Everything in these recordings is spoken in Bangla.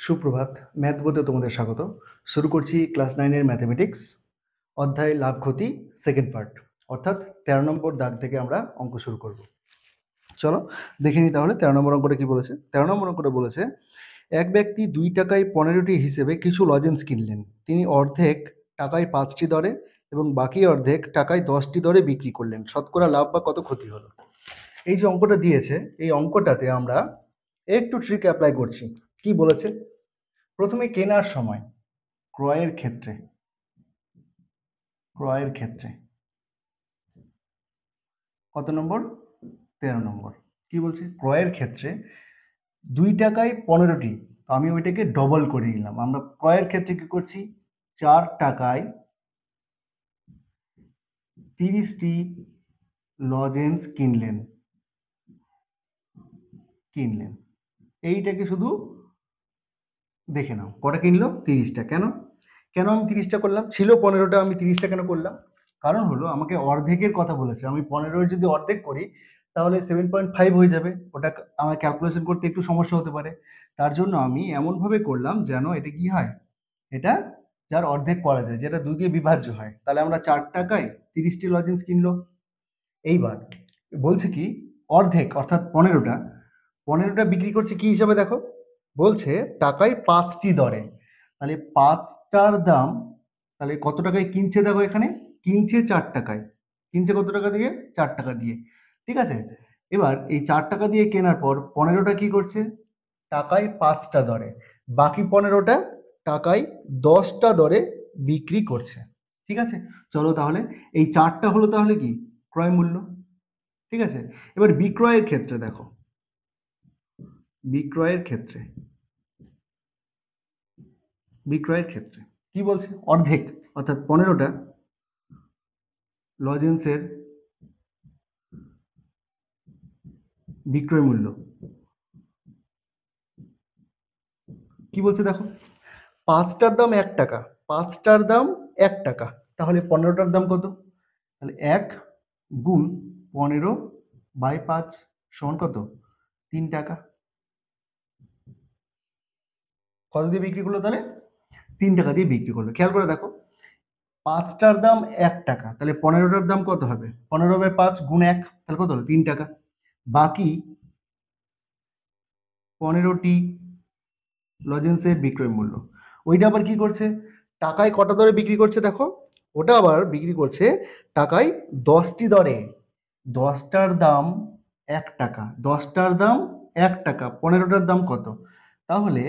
সুপ্রভাত। ম্যাথ বইতে তোমাদের স্বাগত। শুরু করছি ক্লাস 9 এর ম্যাথমেটিক্স অধ্যায় লাভ ক্ষতি সেকেন্ড পার্ট, অর্থাৎ 13 নম্বর দাগ থেকে আমরা অঙ্ক শুরু করব। চলো দেখে নিই তাহলে 13 নম্বর অঙ্কটা কি বলেছে। 13 নম্বর অঙ্কটা বলেছে, এক ব্যক্তি 2 টাকায় 15টি হিসেবে কিছু লজেন্স কিনলেন। তিনি অর্ধেক টাকায় 5টি দরে এবং বাকি অর্ধেক টাকায় 10টি দরে বিক্রি করলেন। শতকরা লাভ বা কত ক্ষতি হলো? এই যে অঙ্কটা দিয়েছে, এই অঙ্কটাতে আমরা একটু ট্রিক অ্যাপ্লাই করছি। কি বলেছে? প্রথমে কেনার সময় ক্রয়ের ক্ষেত্রে কত নম্বর? 13 নম্বর। কি বলছে? ক্রয়ের ক্ষেত্রে 2 টাকায় 15টি, তো আমি ওইটাকে ডবল করে নিলাম। আমরা ক্রয়ের ক্ষেত্রে কি করছি? 4 টাকায় 30টি লজেন্স কিনলেন। এইটাকে শুধু দেখে নাও, কটা কিনলো? 30টা। কেন আমি 30টা করলাম? ছিল 15টা, আমি 30টা কেন করলাম? কারণ হলো আমাকে অর্ধেকের কথা বলেছে। আমি 15 যদি অর্ধেক করি তাহলে 7.5 হয়ে যাবে। ওটা আমার ক্যালকুলেশন করতে একটু সমস্যা হতে পারে। তার জন্য আমি এমনভাবে করলাম যেন এটা কি হয়, এটা যার অর্ধেক করা যায়, যেটা 2 দিয়ে বিভাজ্য হয়। তাহলে আমরা 4 টাকায় 30টি লজেন্স কিনলো। এইবার বলছে কি, অর্ধেক অর্থাৎ 15টা বিক্রি করছে কি হিসাবে? দেখো, বলছে টাকায় 5টি দরে। তাহলে 5টার দাম, তাহলে কত টাকায় কিনছে? দেখো এখানে কিনছে 4 টাকায়। কিনছে কত টাকা দিয়ে? 4 টাকা দিয়ে। ঠিক আছে, এবার এই 4 টাকা দিয়ে কেনার পর 15টা কি করছে? টাকায় 5টা দরে। বাকি 15টা টাকায় 10টা দরে বিক্রি করছে। ঠিক আছে, চলো তাহলে এই 4টা হলো তাহলে কি ক্রয় মূল্য। ঠিক আছে, এবার বিক্রয়ের ক্ষেত্রে দেখো, বিক্রয়ের ক্ষেত্রে কি বলছে? অর্ধেক অর্থাৎ 15টা লজেন্সের বিক্রয় মূল্য কি বলছে? দেখো, 5টার দাম 1 টাকা, 5টার দাম 1 টাকা, তাহলে 15টার দাম কত? তাহলে 1 গুণ 15/5 সমান কত? 3 টাকা। কত দিয়ে বিক্রি করলো? তাহলে 3 টাকা দিয়ে বিক্রি করলো। খেয়াল করে দেখো, 5টার দাম 1 টাকা, তাহলে 15টার দাম কত হবে? 15/5 গুণ 1, তাহলে কত হলো? 3 টাকা। বাকি 15টি লজেন্সের বিক্রয় মূল্য, ওইটা আবার কি করছে? টাকায় কটা দরে বিক্রি করছে? দেখো, ওটা আবার বিক্রি করছে টাকায় 10টি দরে। 10টার দাম 1 টাকা, 10টার দাম 1 টাকা, 15টার দাম কত? তাহলে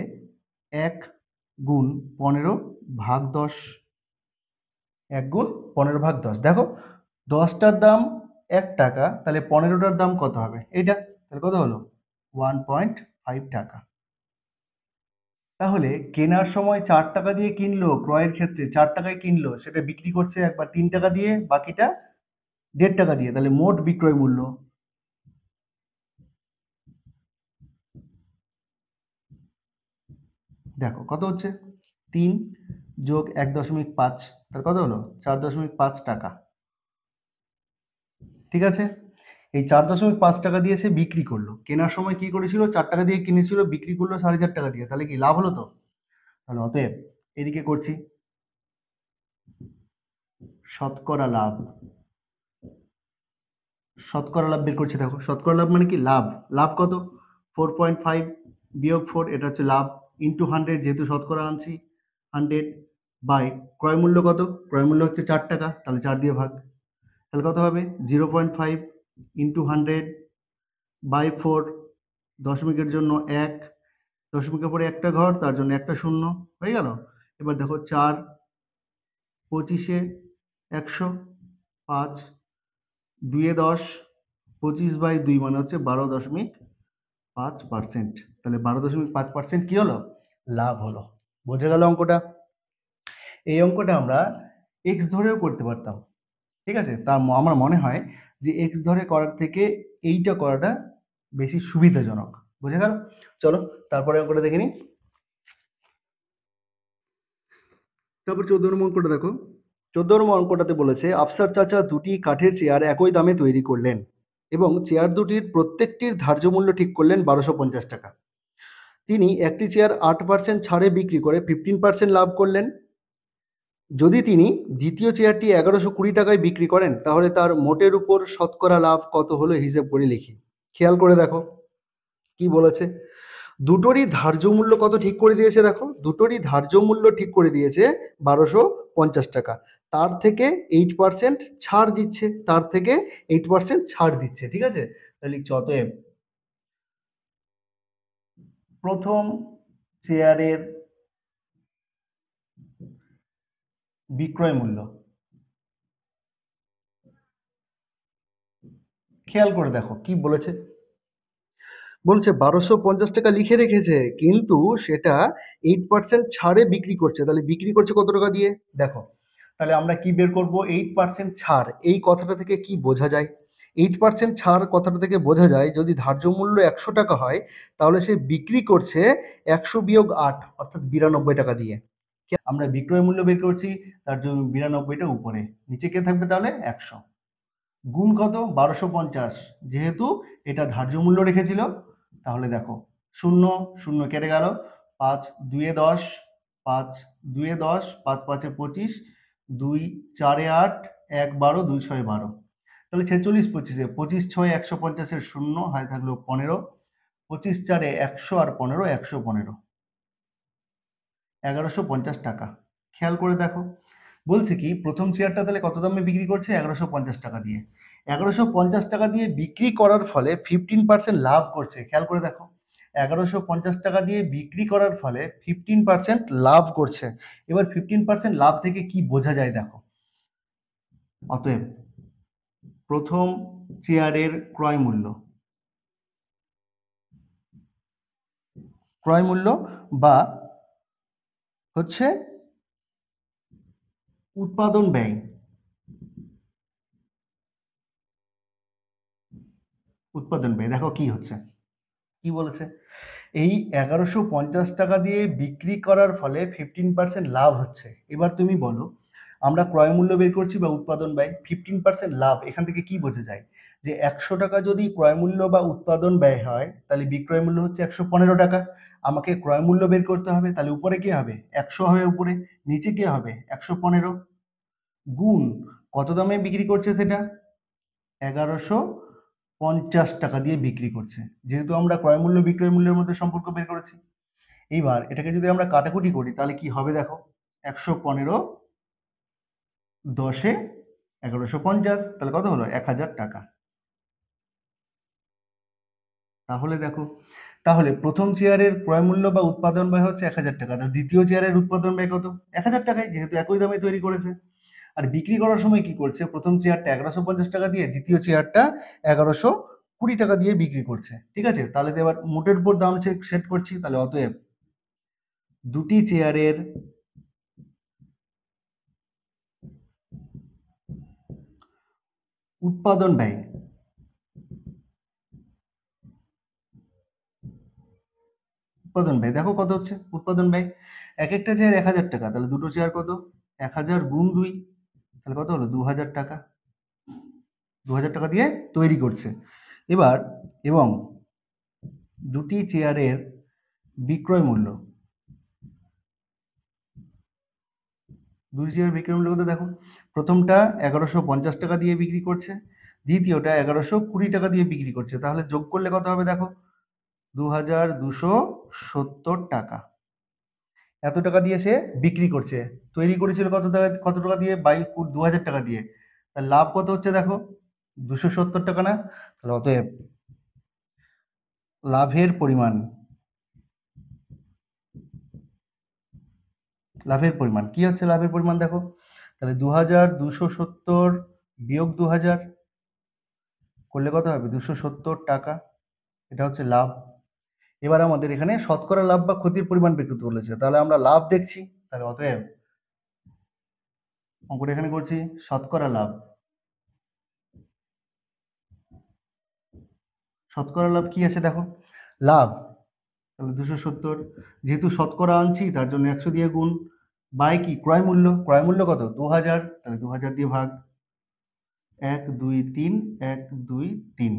1 গুণ 15/10, 1 গুণ 15/10। দেখো, 10টার দাম 1 টাকা, তাহলে 15টার দাম কত হবে? এটা তাহলে কত হলো? 1.5 টাকা। তাহলে কেনার সময় 4 টাকা দিয়ে কিনলো, ক্রয়ের ক্ষেত্রে 4 টাকায় কিনলো, সেটা বিক্রি করছে একবার 3 টাকা দিয়ে, বাকিটা 1.5 টাকা দিয়ে। তাহলে মোট বিক্রয় মূল্য দেখো কত হচ্ছে? 3 যোগ 1.5, তাহলে কত হলো? 4.5 টাকা। ঠিক আছে, এই 4.5 টাকা দিয়ে সে বিক্রি করলো। কেনার সময় কি করেছিল? 4 টাকা দিয়ে কিনেছিল, বিক্রি করলো 4.5 টাকা দিয়ে। তাহলে কি লাভ হলো? তো তাহলে অতএব এদিকে করছি শতকরা লাভ। শতকরা লাভ বের করছি। দেখো, শতকরা লাভ মানে কি? লাভ। লাভ কত? 4.5 বিয়োগ 4, এটা হচ্ছে লাভ, ইন্টু 100, যেহেতু শতকরা আনছি 100, বাই ক্রয় মূল্য কত? ক্রয় মূল্য হচ্ছে 4 টাকা, তাহলে 4 দিয়ে ভাগ। তাহলে কত হবে? 0.5 ইন্টু 100 বাই 4, দশমিকের জন্য 1, দশমিকের পরে একটা ঘর, তার জন্য একটা শূন্য হয়ে গেল। এবার দেখো 4 25 100, 5 2 10, 25/2 মানে হচ্ছে 12.5%। তাহলে 12.5% কি হলো? লাভ হলো। বোঝা গেল অঙ্কটা? এই অঙ্কটা আমরা এক্স ধরেও করতে পারতাম। ঠিক আছে, তা আমার মনে হয় যে এক্স ধরে করার থেকে এইটা করাটা বেশি সুবিধাজনক। বোঝা গেল? চলো তারপরে অঙ্কটা দেখে নিই। তারপর 14 নম্বর অঙ্কটা দেখো। 14 নম্বর অঙ্কটাতে বলেছে, আফসার চাচা 2টি কাঠের চেয়ার একই দামে তৈরি করলেন এবং চেয়ার দুটির প্রত্যেকটির ধার্য মূল্য ঠিক করলেন 1250 টাকা। তিনি একটি চেয়ার 8% ছাড়ে বিক্রি করে 15% লাভ করলেন। যদি তিনি দ্বিতীয় চেয়ারটি 1120 টাকায় বিক্রি করেন তাহলে তার মোটের উপর শতকরা লাভ কত হলো হিসেব করে লিখি। খেয়াল করে দেখো কি বলেছে। দুটোরই ধার্য মূল্য কত ঠিক করে দিয়েছে দেখো, দুটোরই ধার্য মূল্য ঠিক করে দিয়েছে 1250 টাকা। তার থেকে 8% ছাড় দিচ্ছে, তার থেকে 8% ছাড় দিচ্ছে, ঠিক আছে। তাহলে লিখছি অতএব প্রথম চেয়ারের বিক্রয় মূল্য, খেয়াল করে দেখো কি বলেছে। বলছে 1250 টাকা লিখে রেখেছে কিন্তু সেটা 8% ছাড়ে বিক্রি করছে, তাহলে বিক্রি করছে কত টাকা দিয়ে দেখো। তাহলে আমরা কি বের করব, 8% ছাড়, এই কথাটা থেকে কি বোঝা যায়? 8% ছাড় কথাটা থেকে বোঝা যায় যদি ধার্য মূল্য 100 টাকা হয় তাহলে সে বিক্রি করছে 100-8 অর্থাৎ 92 টাকা দিয়ে। আমরা বিক্রয় মূল্য বের করছি, তার জন্য 92টা উপরে, নিচে কে থাকবে তাহলে 100, গুণ কত 1250, যেহেতু এটা ধার্য মূল্য রেখেছিল। তাহলে দেখো শূন্য শূন্য কেটে গেল, 5 2 10, 5 2 10, 5 5 25, 2 4 8, 1 12, 2 6 12, তাহলে 46 25 25 6 150 শূন্য হাতে থাকলো 15, 25 4 100 আর 15 115, 1150 টাকা। খেয়াল করে দেখো বলছে কি প্রথম চেয়ারটা তাহলে কত দামে বিক্রি করছে 1150 টাকা দিয়ে। 1150 টাকা দিয়ে বিক্রি করার ফলে 15% লাভ করছে, খেয়াল করে দেখো 1150 টাকা দিয়ে বিক্রি করার ফলে 15% লাভ করছে। এবার 15% লাভ থেকে কি বোঝা যায় দেখো। অতএব প্রথম চেয়ারের ক্রয় মূল্য, ক্রয় মূল্য বা হচ্ছে উৎপাদন ব্যয়, উৎপাদন ব্যয় দেখো কি হচ্ছে, কি বলেছে। এই 1150 টাকা দিয়ে বিক্রি করার ফলে 15% লাভ হচ্ছে। এবার তুমি বলো আমরা ক্রয় মূল্য বের করছি বা উৎপাদন ব্যয়, 15% লাভ এখান থেকে কি বোঝা যায় যে 100 টাকা যদি ক্রয় মূল্য বা উৎপাদন ব্যয় হয় তাহলে বিক্রয় মূল্য হচ্ছে 115 টাকা। আমাকে ক্রয় মূল্য বের করতে হবে, তাহলে উপরে কি হবে 100 হবে উপরে, নিচে কি হবে 115, গুণ কত দামে বিক্রি করছে সেটা 1150 টাকা দিয়ে বিক্রি করছে। যেহেতু আমরা ক্রয় মূল্য বিক্রয় মূল্যের মধ্যে সম্পর্ক বের করেছি, এইবার এটাকে যদি আমরা কাটাকুটি করি তাহলে কি হবে দেখো, 115 10 1150, তাহলে কত হলো 1000 টাকা। তাহলে দেখো, তাহলে প্রথম চেয়ারের ক্রয় মূল্য বা উৎপাদন ব্যয় হচ্ছে 1000 টাকা, তাহলে দ্বিতীয় চেয়ারের উৎপাদন ব্যয় কত 1000 টাকায়, যেহেতু একই দামে তৈরি করেছে। আর বিক্রি করার সময় কি করছে, প্রথম চেয়ারটা 1150 টাকা দিয়ে, দ্বিতীয় চেয়ারটা 1120 টাকা দিয়ে বিক্রি করছে, ঠিক আছে। তাহলে তো এবার মোটের উপর দাম সেট করছি, তাহলে অতএব দুটি চেয়ারের উৎপাদন ব্যয়, উৎপাদন ব্যয় দেখো কত হচ্ছে উৎপাদন ব্যয়, এক একটা চেয়ার 1000 টাকা, তাহলে দুটো চেয়ার কত 1000 গুণ 2, তাহলে কত হলো 2000 টাকা, 2000 টাকা দিয়ে তৈরি করছে। এবার এবং দুটি চেয়ারের বিক্রয় মূল্য, দুটি চেয়ারের বিক্রয় মূল্য কত দেখো, প্রথমটা 1150 টাকা দিয়ে বিক্রি করছে, দ্বিতীয়টা 1120 টাকা দিয়ে বিক্রি করছে, তাহলে যোগ করলে কত হবে দেখো 2270 টাকা। এত টাকা দিয়ে সে বিক্রি করছে, তৈরি করেছিল কত টাকা দিয়ে 2000 টাকা দিয়ে, তার লাভ কত হচ্ছে দেখো 270 টাকা না। তাহলে অতএব লাভের পরিমাণ, লাভের পরিমাণ কি হচ্ছে লাভের পরিমাণ দেখো, তাহলে 2270 বিয়োগ 2000 করলে কত হবে 270 টাকা, এটা হচ্ছে লাভ। এবার আমাদের এখানে শতকরা লাভ বা ক্ষতির পরিমাণ বের করতে বলেছে, তাহলে আমরা লাভ দেখছি, তাহলে অতএব অঙ্কটা এখানে করছি শতকরা লাভ, শতকরা লাভ কি আছে দেখো লাভ, তাহলে 270, যেহেতু শতকরা আনছি তার জন্য 100 দিয়ে গুণ, বাই কি ক্রয় মূল্য, ক্রয় মূল্য কত 2000, তাহলে 2000 দিয়ে ভাগ, 1 2 3 1 2 3,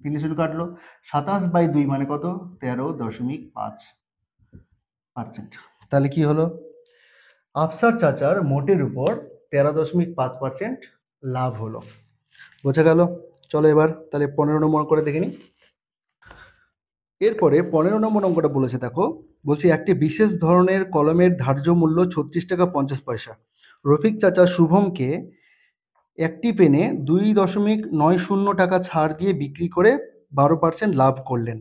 3 শূন্য কাটলো, 27/2 মানে কত? 13.5%। তাহলে কি হলো? আফসার চাচার মোটের উপর 13.5% লাভ হলো। বোঝা গেল? চলো এবার তাহলে 15 নম্বর করে দেখে নিই। এরপরে 15 নম্বর অঙ্কটা বলেছে, দেখো বলছি একটি বিশেষ ধরনের কলমের ধার্য মূল্য 36 টাকা 50 পয়সা। রফিক চাচা শুভমকে একটি পেনে 2.90 টাকা ছাড় দিয়ে বিক্রি করে 12% লাভ করলেন।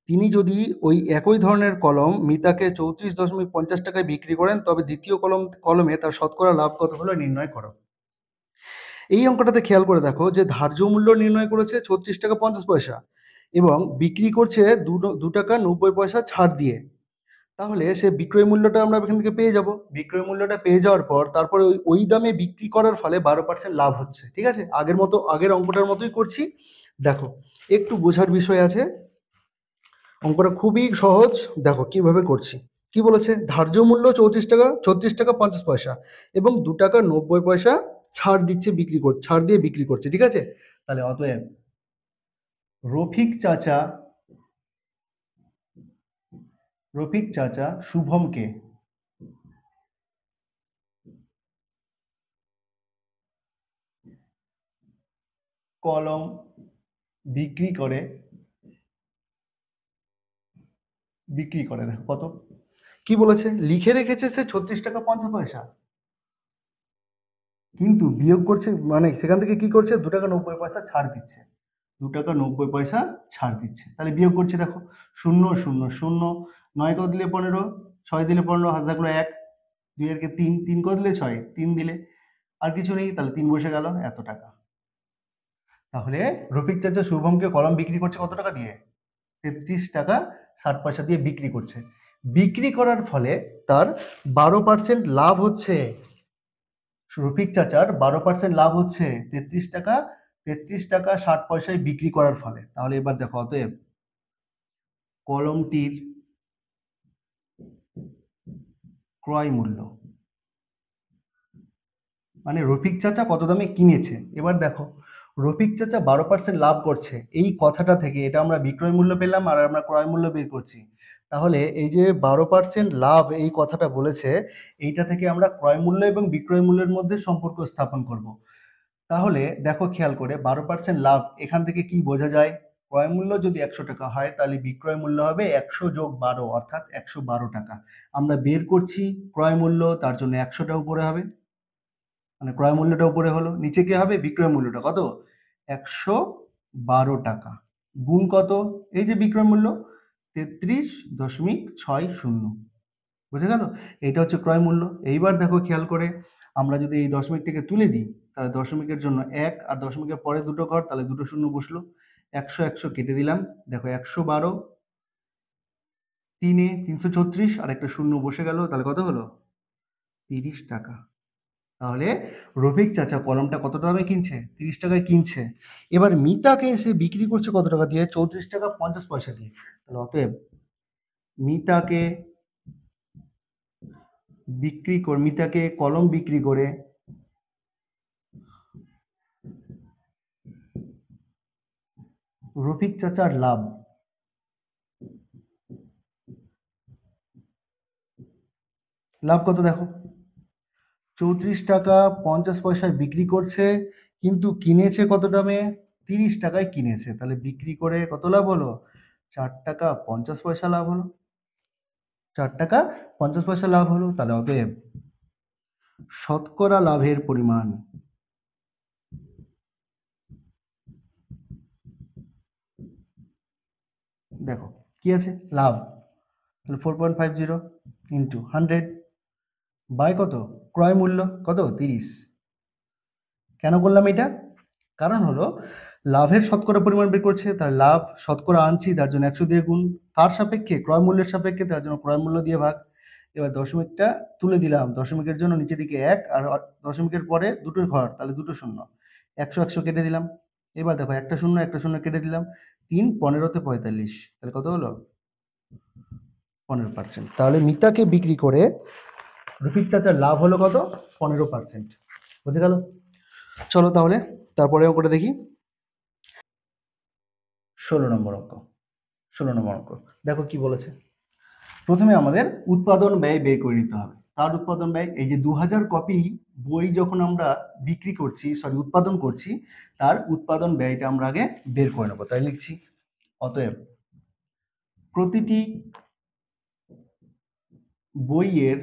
তিনি যদি ওই একই ধরনের কলম মিতাকে 34.50 টাকায় বিক্রি করেন, তবে দ্বিতীয় কলমে তার শতকরা লাভ কত হলো নির্ণয় করো। এই অঙ্কটাতে খেয়াল করে দেখো যে ধার্য মূল্য নির্ণয় করেছে 36 টাকা 50 পয়সা এবং বিক্রি করছে 2 টাকা 90 পয়সা ছাড় দিয়ে। তাহলে সে বিক্রয় মূল্যটা আমরা এখান থেকে পেয়ে যাব। বিক্রয় মূল্যটা পেয়ে যাওয়ার পর তারপরে ওই দামে বিক্রি করার ফলে 12% লাভ হচ্ছে। ঠিক আছে, আগের অঙ্কটার মতোই করছি। দেখো একটু বোঝার বিষয় আছে, অঙ্কটা খুবই সহজ। দেখো কিভাবে করছি। কি বলেছে? ধার্য মূল্য 36 টাকা 50 পয়সা এবং 2 টাকা 90 পয়সা ছাড় দিয়ে বিক্রি করছে। ঠিক আছে, তাহলে অতএব রফিক চাচা শুভমকে কলম বিক্রি করে দেখো কত কি বলেছে, লিখে রেখেছে সে 36 টাকা 50 পয়সা, কিন্তু বিয়োগ করছে মানে সেখান থেকে কি করছে 2 টাকা 90 পয়সা ছাড় দিচ্ছে। 2 টাকা 90 পয়সা ছাড় দিচ্ছে, তাহলে বিয়োগ করছে। দেখো 0 0 0, 9 কত দিলে 15, 6 দিলে 15, হাতে থাকলো 1, 2 এর কে 3, 3 কত দিলে 6, 3 দিলে আর কিছু নেই, তাহলে 3 বসে গেল, এত টাকা। তাহলে রফিক চাচা শুভমকে কলম বিক্রি করছে কত টাকা দিয়ে? 33 টাকা 60 পয়সা দিয়ে বিক্রি করছে। বিক্রি করার ফলে তার 12% লাভ হচ্ছে। রফিক চাচার 12% লাভ হচ্ছে 33 টাকা 60 পয়সায় বিক্রি করার ফলে। তাহলে এবার দেখো অতএব কলমটির ক্রয় মূল্য মানে রফিক চাচা কত দামে কিনেছে। এবার দেখো রফিক চাচা 12% লাভ করছে, এই কথাটা থেকে এটা আমরা বিক্রয় মূল্য পেলাম আর আমরা ক্রয় মূল্য বের করছি। তাহলে এই যে 12% লাভ এই কথাটা বলেছে, এইটা থেকে আমরা ক্রয় মূল্য এবং বিক্রয় মূল্যের মধ্যে সম্পর্ক স্থাপন করব। তাহলে দেখো খেয়াল করে 12% লাভ, এখান থেকে কি বোঝা যায়? ক্রয় মূল্য যদি 100 টাকা হয় তাহলে বিক্রয় মূল্য হবে 100 যোগ 12 অর্থাৎ 112 টাকা। আমরা বের করছি ক্রয় মূল্য, তার জন্য 100টা উপরে হবে, মানে ক্রয় মূল্যটা উপরে হলো, নিচে কি হবে বিক্রয় মূল্যটা কত 112 টাকা গুণ কত এই যে বিক্রয় মূল্য 33.60। বুঝে গেল? এটা হচ্ছে ক্রয় মূল্য। এইবার দেখো খেয়াল করে আমরা যদি এই দশমিকটাকে তুলে দিই, তাহলে দশমিকের জন্য 1 আর দশমিকের পরে দুটো ঘর, তাহলে দুটো শূন্য বসলো, 100 100 কেটে দিলাম। দেখো 112, 3 এ 336 আর একটা শূন্য বসে গেল, তাহলে কত হলো 30 টাকা। তাহলে রফিক চাচা কলমটা কত দামে কিনছে? 30 টাকায় কিনছে। এবার মিতাকে এসে বিক্রি করছে কত টাকা দিয়ে? 34 টাকা 50 পয়সা দিয়ে। তাহলে অতএব মিতাকে কলম বিক্রি করে রফিক চাচার লাভ কত দেখো, 34 টাকা 50 পয়সায় বিক্রি করছে, কিন্তু কিনেছে কত দামে? 30 টাকায় কিনেছে। তাহলে বিক্রি করে কত লাভ হলো? 4 টাকা 50 পয়সা লাভ হলো। 4 টাকা 50 পয়সা লাভ হলো। তাহলে অতএব শতকরা লাভের পরিমাণ দেখো কি আছে, লাভ, তাহলে 4.50 ইন্টু 100 বাই কত? ক্রয় মূল্য কত? 30। কেন করলাম এটা? কারণ হলো লাভের শতকরা পরিমাণ বের করছে, তার লাভ শতকরা আনছি, তার জন্য 100 দিয়ে গুণ, কার সাপেক্ষে? ক্রয় মূল্যের সাপেক্ষে, তার জন্য ক্রয় মূল্য দিয়ে ভাগ। এবার দশমিকটা তুলে দিলাম, দশমিকের জন্য নিচে দিকে 1 আর দশমিকের পরে দুটো ঘর, তাহলে দুটো শূন্য, 100 100 কেটে দিলাম। এবার দেখো একটা শূন্য কেটে দিলাম, 3 15 তে 45, তাহলে কত হলো 15%। তাহলে মিতাকে বিক্রি করে রফিক চাচার লাভ হলো কত? 15%। বুঝে গেল? চলো তাহলে তারপরে অঙ্কটা দেখি। নম্বর অঙ্ক 16 নম্বর অঙ্ক দেখো কি বলেছে। প্রথমে আমাদের উৎপাদন ব্যয় বের করে নিতে হবে। তার উৎপাদন ব্যয় এই যে 2000 কপি বই যখন আমরা বিক্রি করছি, উৎপাদন করছি, তার উৎপাদন ব্যয়টা আমরা আগে বের করে নেবো। তাই লিখছি অতএব প্রতিটি বইয়ের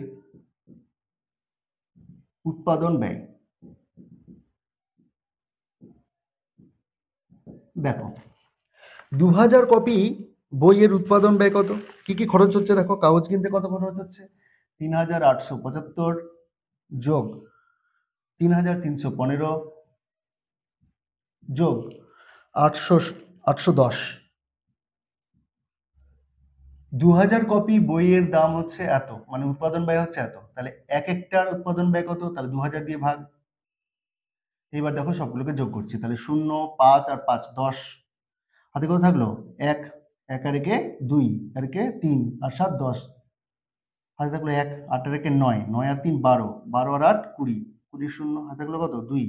উৎপাদন ব্যয়। দেখো 2000 কপি বইয়ের উৎপাদন ব্যয় কত, কি কি খরচ হচ্ছে দেখো। কাগজ কিনতে কত খরচ হচ্ছে? 3875 যোগ 3315 যোগ 810। 2000 কপি বইয়ের দাম হচ্ছে এত, মানে উৎপাদন ব্যয় হচ্ছে এত, তাহলে এক একটার উৎপাদন ব্যয় কত? তাহলে 2000 দিয়ে ভাগ। এবার দেখো সবগুলোকে যোগ করছি, তাহলে 0, 5 আর 5 10, হাতে কত থাকলো? 1, 1 আর 1 2, আর 1 3 আর 7 10, হাতে থাকলো 1, 8 আর 1 9, 9 আর 3 12, 12 আর 8 20, 20 শূন্য, হাতে থাকলো কত? 2,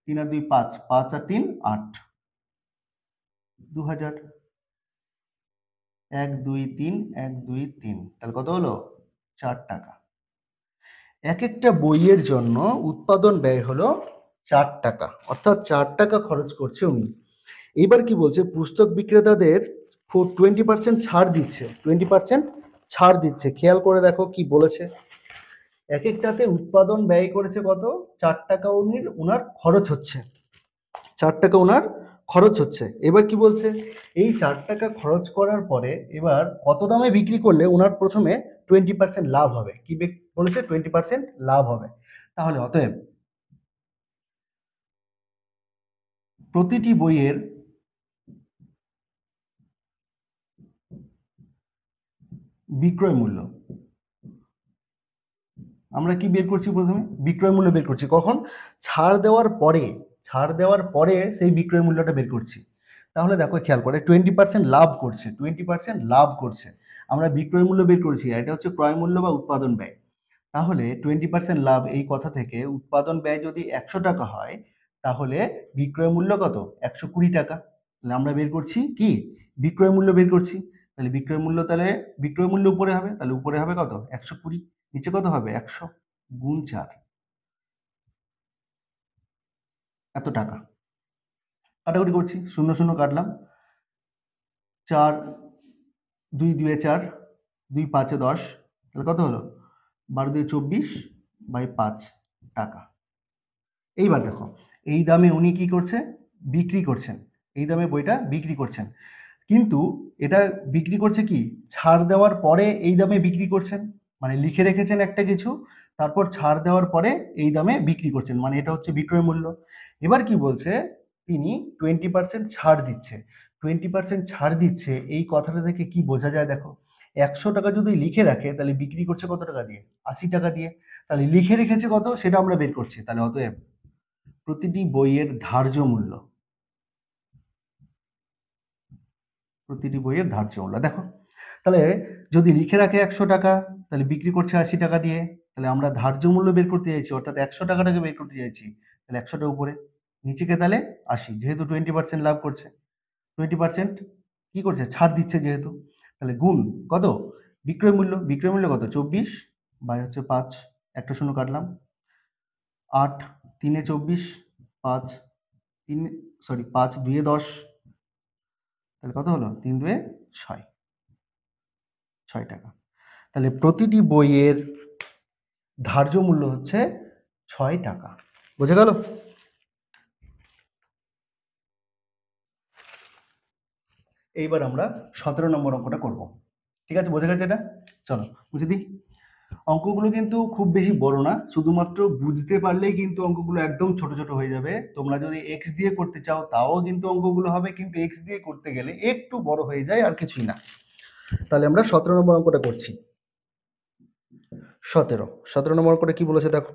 3 আর 2 5, 5 আর 3 8, 2000। 1 2 3 1 2 3, তাহলে কত হলো? 4 টাকা। এক একটা বইয়ের জন্য উৎপাদন ব্যয় হলো 4 টাকা, অর্থাৎ 4 টাকা খরচ করছে উনি। এইবার কি বলছে? পুস্তক বিক্রেতাদের 20% ছাড় দিচ্ছে, 20% ছাড় দিচ্ছে। খেয়াল করে দেখো কি বলেছে। এক একটাতে উৎপাদন ব্যয় করেছে কত? 4 টাকা ওনার খরচ হচ্ছে, 4 টাকা ওনার খরচ হচ্ছে। এবার কি বলছে? এই 4 টাকা খরচ করার পরে এবার কত দামে বিক্রি করলে ওনার প্রথমে 20% লাভ হবে। কি বলেছে? 20% লাভ হবে। তাহলে অতএব প্রতিটি বইয়ের বিক্রয় মূল্য, আমরা কি বের করছি? প্রথমে বিক্রয় মূল্য বের করছি। কখন? ছাড় দেওয়ার পরে, ছাড় দেওয়ার পরে সেই বিক্রয় মূল্যটা বের করছি। তাহলে দেখো খেয়াল করে 20% লাভ করছে, 20% লাভ করছে। আমরা বিক্রয় মূল্য বের করছি, এটা হচ্ছে ক্রয় মূল্য বা উৎপাদন ব্যয়। তাহলে 20% লাভ, এই কথা থেকে উৎপাদন ব্যয় যদি 100 টাকা হয়, তাহলে বিক্রয় মূল্য কত? 120 টাকা। তাহলে আমরা বের করছি কি? বিক্রয় মূল্য বের করছি। তাহলে বিক্রয় মূল্য, তাহলে বিক্রয় মূল্য উপরে হবে, তাহলে উপরে হবে কত? 120, নিচে কত হবে? 100 গুণ 4, এত টাকা। কাটাকুটি করছি, 0 0 কাটলাম, 4 2 2 4, 2 5 10, তাহলে কত হলো? 12 2 24 বাই 5 টাকা। এইবার দেখো এই দামে উনি কি করছে? বিক্রি করছেন। এই দামে বইটা বিক্রি করছেন, কিন্তু এটা বিক্রি করছে কি? ছাড় দেওয়ার পরে এই দামে বিক্রি করছেন। মানে লিখে রেখেছেন একটা কিছু, তারপর ছাড় দেওয়ার পরে এই দামে বিক্রি করছেন, মানে এটা হচ্ছে বিক্রয় মূল্য। এবার কি বলছে? তিনি 20% ছাড় দিচ্ছে। 20% ছাড় দিচ্ছে, এই কথাটা থেকে কি বোঝা যায় দেখো। 100 টাকা যদি লিখে রাখে, তাহলে বিক্রি করছে কত টাকা দিয়ে? 80 টাকা দিয়ে। তাহলে লিখে রেখেছে কত, সেটা আমরা বের করছি। তাহলে অতএব প্রতিটি বইয়ের ধার্য মূল্য, প্রতিটি বইয়ের ধার্য মূল্য দেখো। তাহলে যদি লিখে রাখে 100 টাকা, তাহলে বিক্রি করছে 80 টাকা দিয়ে, তাহলে আমরা ধার্য মূল্য বের করতে চাইছি, অর্থাৎ 100 টাকাটাকে বের করতে চাইছি। তাহলে 100টা উপরে, নিচেকে তাহলে 80, যেহেতু 20% লাভ করছে, 20% কি করছে? ছাড় দিচ্ছে যেহেতু, তাহলে গুণ কত? বিক্রয় মূল্য। বিক্রয় মূল্য কত? 24 বাই হচ্ছে 5, একটা শূন্য কাটলাম, 8 3 24, 5 3 5 2 10, তাহলে কত হলো? 3 2 6, 6 টাকা। তাহলে প্রতিটি বইয়ের ধার্য মূল্য হচ্ছে 6 টাকা। বোঝা গেল? এইবার আমরা 17 নম্বর অঙ্কটা করব। ঠিক আছে, বোঝা গেছে এটা? চলো বুঝে দিই। অঙ্কগুলো কিন্তু খুব বেশি বড় না, শুধুমাত্র বুঝতে পারলেই কিন্তু অঙ্কগুলো একদম ছোট ছোট হয়ে যাবে। তোমরা যদি এক্স দিয়ে করতে চাও তাও কিন্তু অঙ্কগুলো হবে, কিন্তু এক্স দিয়ে করতে গেলে একটু বড় হয়ে যায়, আর কিছুই না। তাহলে আমরা 17 নম্বর অঙ্কটা করছি। 17 নম্বর অঙ্কটা কি বলেছে দেখো।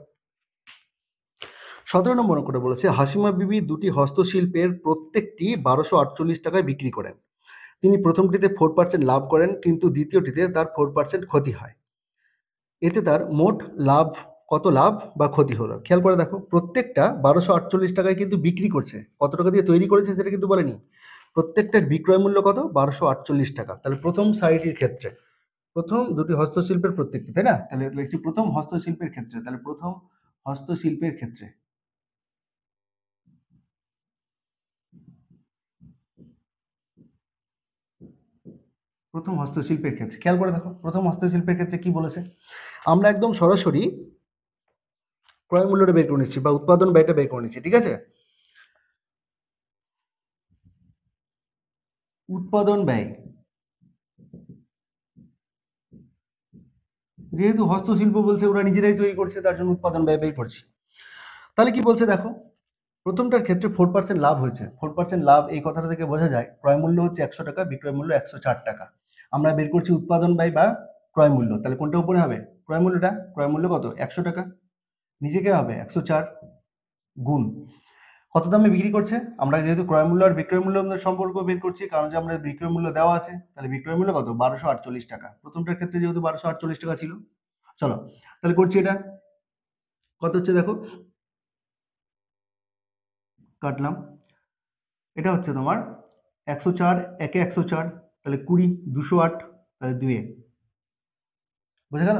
17 নম্বর অঙ্কটা বলেছে, হাসিমা বিবি দুটি হস্তশিল্পের প্রত্যেকটি 1248 টাকায় বিক্রি করেন। তিনি প্রথমটিতে 4% লাভ করেন, কিন্তু দ্বিতীয়টিতে তার 4% ক্ষতি হয়। এতে তার মোট লাভ কত? লাভ বা ক্ষতি হলো? খেয়াল করে দেখো, প্রত্যেকটা 1248 টাকায় কিন্তু বিক্রি করছে। কত টাকা দিয়ে তৈরি করেছে সেটা কিন্তু বলেনি। প্রত্যেকটার বিক্রয় মূল্য কত? 1248 টাকা। তাহলে প্রথম শাড়িটির ক্ষেত্রে, প্রথম দুটি হস্তশিল্পের প্রত্যেকটি, তাই না? তাহলে লিখছি প্রথম হস্তশিল্পের ক্ষেত্রে, তাহলে প্রথম হস্তশিল্পের ক্ষেত্রে, প্রথম হস্তশিল্পের ক্ষেত্রে খেয়াল করে দেখো, প্রথম হস্তশিল্পের ক্ষেত্রে কি বলেছে? আমরা একদম সরাসরি ক্রয় মূল্যটা বের করে নিচ্ছি বা উৎপাদন ব্যয়টা বের করে নিচ্ছি, ঠিক আছে? উৎপাদন ব্যয়, যেহেতু হস্তশিল্প বলছে ওরা নিজেরাই তৈরি করছে, তার জন্য উৎপাদন ব্যয় বের করছি। তাহলে কি বলছে দেখো, প্রথমটার ক্ষেত্রে 4% লাভ হয়েছে। 4% লাভ এই কথাটা থেকে বোঝা যায় ক্রয় মূল্য হচ্ছে 100 টাকা, বিক্রয় মূল্য 104 টাকা। আমরা বের করছি উৎপাদন ব্যয় বা ক্রয় মূল্য, তাহলে কোনটা উপরে হবে? ক্রয় মূল্যটা। ক্রয় মূল্য কত? 100 টাকা। নিজেকে হবে 104 গুণ কত দামে বিক্রি করছে। আমরা যেহেতু ক্রয় মূল্য আর বিক্রয় মূল্য সম্পর্ক বের করছি, কারণ যে আমরা বিক্রয় মূল্য দেওয়া আছে, তাহলে বিক্রয় মূল্য কত? 1248 টাকা। প্রথমটার ক্ষেত্রে যেহেতু 1248 টাকা ছিল। চলো তাহলে করছি, এটা কত হচ্ছে দেখো, কাটলাম। এটা হচ্ছে তোমার 104, একে 104, তাহলে 20, 208, তাহলে 2 বুঝে গেল?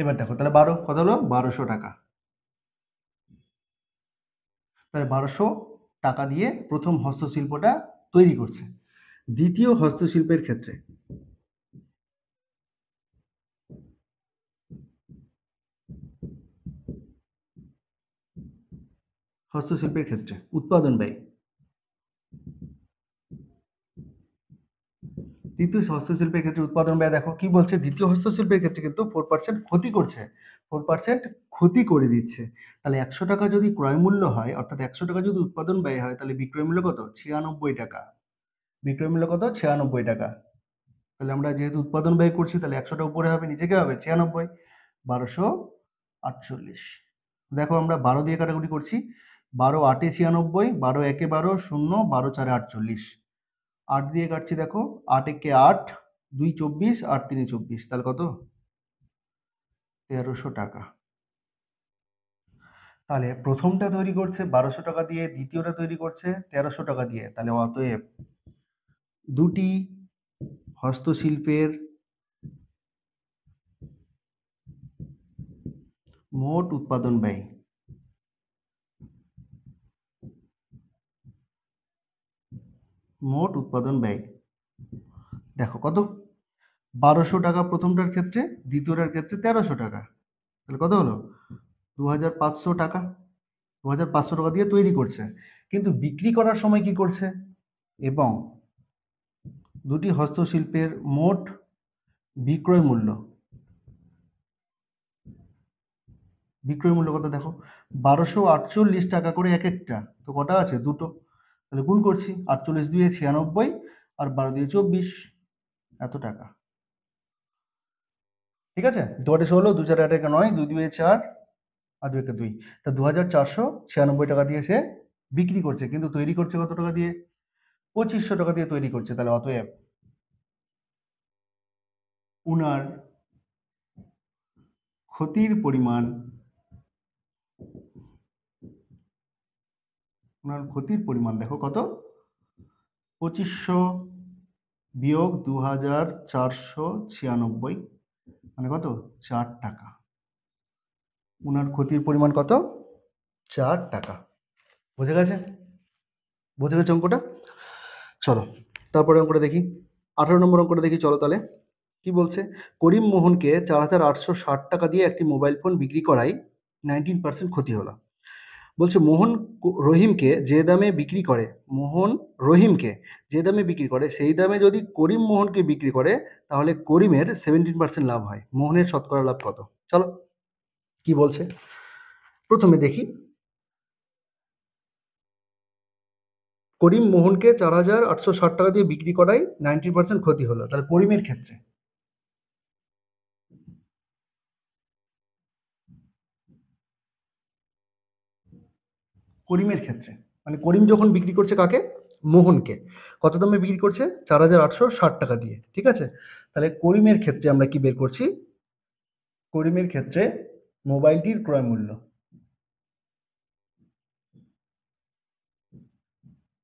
এবার দেখো তাহলে 12 কত হলো? 1200 টাকা। তাহলে 1200 টাকা দিয়ে প্রথম হস্তশিল্পটা তৈরি করছে। দ্বিতীয় হস্তশিল্পের ক্ষেত্রে, হস্তশিল্পের ক্ষেত্রে উৎপাদন ব্যয়, দ্বিতীয় হস্তশিল্পের ক্ষেত্রে উৎপাদন ব্যয় দেখো কি বলছে, দ্বিতীয় হস্তশিল্পের ক্ষেত্রে কিন্তু 4% ক্ষতি করছে, 4% ক্ষতি করে দিচ্ছে। তাহলে 100 টাকা যদি ক্রয় মূল্য হয়, অর্থাৎ 100 টাকা যদি উৎপাদন ব্যয় হয়, তাহলে বিক্রয় মূল্য কত? 96 টাকা। বিক্রয় মূল্য কত? 96 টাকা। তাহলে আমরা যেহেতু উৎপাদন ব্যয় করছি, তাহলে 100টা উপরে হবে, নিচেকে হবে 96, 1248। দেখো আমরা 12 দিয়ে কাটাকুটি করছি, 12 8 এ 96, 12 1 এ 12, 0, 12 4 এ 48, 8 দিয়ে কাটছি দেখো, 8 একে 8, 2 24, 8 3 24, তাহলে কত? 1300 টাকা। তাহলে প্রথমটা তৈরি করছে 1200 টাকা দিয়ে, দ্বিতীয়টা তৈরি করছে 1300 টাকা দিয়ে। তাহলে অতএব দুটি হস্তশিল্পের মোট উৎপাদন ব্যয়, মোট উৎপাদন ব্যয় দেখো কত? 1200 টাকা প্রথমটার ক্ষেত্রে, দ্বিতীয়টার ক্ষেত্রে 1300 টাকা। তাহলে কত হলো? 2500 টাকা। 2500 টাকা দিয়ে তৈরি করছে, কিন্তু বিক্রি করার সময় কি করছে? এবং দুটি হস্তশিল্পের মোট বিক্রয় মূল্য, বিক্রয় মূল্য কত দেখো, 1248 টাকা করে এক একটা, তো কটা আছে? দুটো। তাহলে গুণ করছি, 48 দুয়ে 96 আর 12 দিয়ে 24, এত টাকা। ঠিক আছে, 2 8 16, 2 4 8 9, 2 2 4 আর 2 1 2, তা 2496 টাকা দিয়ে সে বিক্রি করছে, কিন্তু তৈরি করছে কত টাকা দিয়ে? 2500 টাকা দিয়ে তৈরি করছে। তাহলে অতএব উনার ক্ষতির পরিমাণ, উনার ক্ষতির পরিমাণ দেখো কত? 2500 বিয়োগ 2496, মানে কত? 4 টাকা। উনার ক্ষতির পরিমাণ কত? 4 টাকা। বুঝে গেছে? বুঝে গেছে অঙ্কটা? চলো তারপরে অঙ্কটা দেখি, 18 নম্বর অঙ্কটা দেখি, চলো তাহলে। কি বলছে? করিম মোহনকে 4860 টাকা দিয়ে একটি মোবাইল ফোন বিক্রি করায় 19% ক্ষতি হলো। বলছে মোহন রহিমকে যে দামে বিক্রি করে, মোহন রহিমকে যে দামে বিক্রি করে সেই দামে যদি করিম মোহনকে বিক্রি করে, তাহলে করিমের 17% লাভ হয়। মোহনের শতকরা লাভ কত? চলো কি বলছে প্রথমে দেখি। করিম মোহনকে 4860 টাকা দিয়ে বিক্রি করায় 90% ক্ষতি হলো। তাহলে করিমের ক্ষেত্রে, করিমের ক্ষেত্রে মানে করিম যখন বিক্রি করছে কাকে? মোহনকে। কত দামে বিক্রি করছে? 4860 টাকা দিয়ে, ঠিক আছে? তাহলে করিমের ক্ষেত্রে আমরা কি বের করছি? করিমের ক্ষেত্রে মোবাইলটির ক্রয় মূল্য,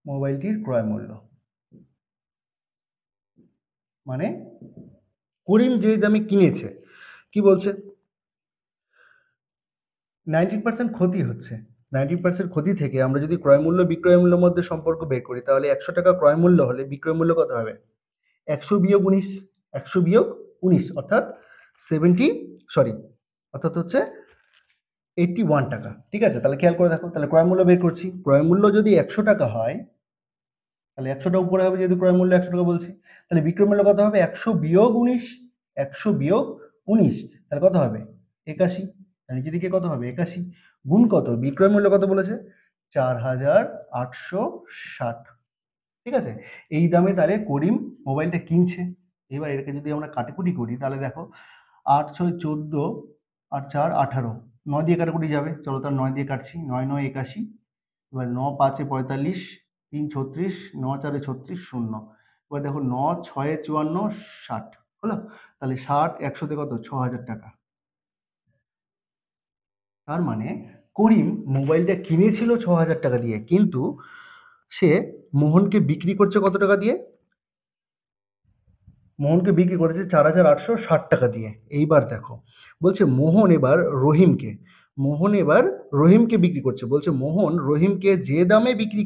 মোবাইলটির ক্রয় মূল্য মানে করিম যে দামে কিনেছে, কি বলছে 90% ক্ষতি হচ্ছে। 90% ক্ষতি থেকে আমরা যদি ক্রয় মূল্য বিক্রয় মূল্যের মধ্যে সম্পর্ক বের করি, তাহলে 100 টাকা ক্রয় মূল্য হলে বিক্রয় মূল্য কত হবে? 100 - 19, 100 - 19 অর্থাৎ 70, সরি, অর্থাৎ হচ্ছে 81 টাকা। ঠিক আছে, তাহলে খেয়াল করে দেখো, তাহলে ক্রয় মূল্য বের করছি। ক্রয় মূল্য যদি 100 টাকা হয়, তাহলে 100টা উপরে হবে, যেহেতু ক্রয় মূল্য 100 টাকা বলছি। তাহলে বিক্রয় মূল্য কত হবে? 100 - 19, 100 - 19, তাহলে কত হবে? 81। নিচের দিকে কত হবে? 81 গুণ কত? বিক্রয় মূল্য কত বলেছে? 4860। ঠিক আছে, এই দামে তাহলে করিম মোবাইলটা কিনছে। এবার এটাকে যদি আমরা কাটাকুটি করি, তাহলে দেখো 8 × 6 = 14, 8 × 4 = 18, 9 দিয়ে কাটাকুটি যাবে, চলো তার 9 দিয়ে কাটছি। 9 × 9 = 81, এবার 9 × 5 = 45, 3 × 36, 9 × 4 = 36, 0। এবার দেখো 9 × 6 = 54, 60 হলো। তাহলে 60 100 তে কত? 6000 টাকা। তার মানে করিম মোবাইলটা কিনেছিল 6000 টাকা দিয়ে, কিন্তু সে মোহনকে বিক্রি করছে কত টাকা দিয়ে? মোহনকে বিক্রি করেছে 4860 টাকা দিয়ে। এইবার দেখো, বলছে মোহন এবার রহিমকে বিক্রি করছে। বলছে মোহন রহিমকে যে দামে বিক্রি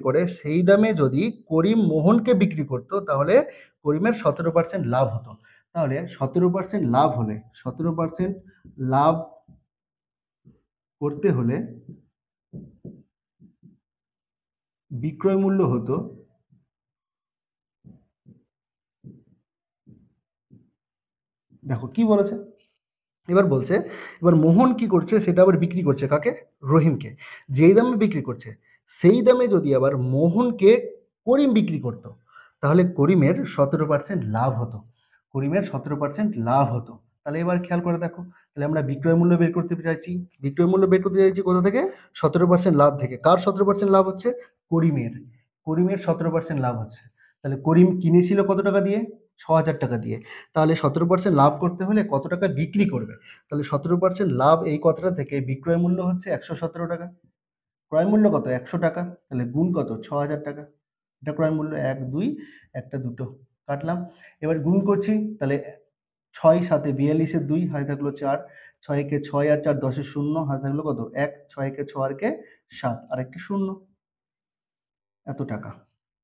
করে, সেই দামে যদি করিম মোহনকে বিক্রি করতো, তাহলে করিমের 17% লাভ হতো। তাহলে 17% লাভ হলে, 17% লাভ করতে হলে বিক্রয় মূল্য হতো, দেখো কি বলেছে। এবার বলছে, এবার মোহন কি করছে, সেটা আবার বিক্রি করছে কাকে? রহিমকে। যেই দামে বিক্রি করছে, সেই দামে যদি আবার মোহনকে করিম বিক্রি করতো, তাহলে করিমের 17% লাভ হতো। তাহলে এবার খেয়াল করে দেখো, তাহলে আমরা বিক্রয় মূল্য বের করতে চাইছি। কোথা থেকে? 17% লাভ থেকে। কার 17% লাভ হচ্ছে? করিমের। 17% লাভ হচ্ছে। তাহলে করিম কিনেছিল কত টাকা দিয়ে? 6000 টাকা দিয়ে। তাহলে 17% লাভ করতে হলে কত টাকা বিক্রি করবে? তাহলে 17% লাভ, এই কথাটা থেকে বিক্রয় মূল্য হচ্ছে 117 টাকা। ক্রয় মূল্য কত? 100 টাকা। তাহলে গুণ কত? 6000 টাকা। এটা ক্রয় মূল্য। 1 2, একটা দুটো কাটলাম। এবার গুণ করছি, তাহলে 6 7 42 এর 2 হাতে থাকলো 4, 6 কে 6 আর 4 10 এর 0 হাতে থাকলো কত? 1, 6 কে 6 আর কে 7 আর একটি 0, এত টাকা।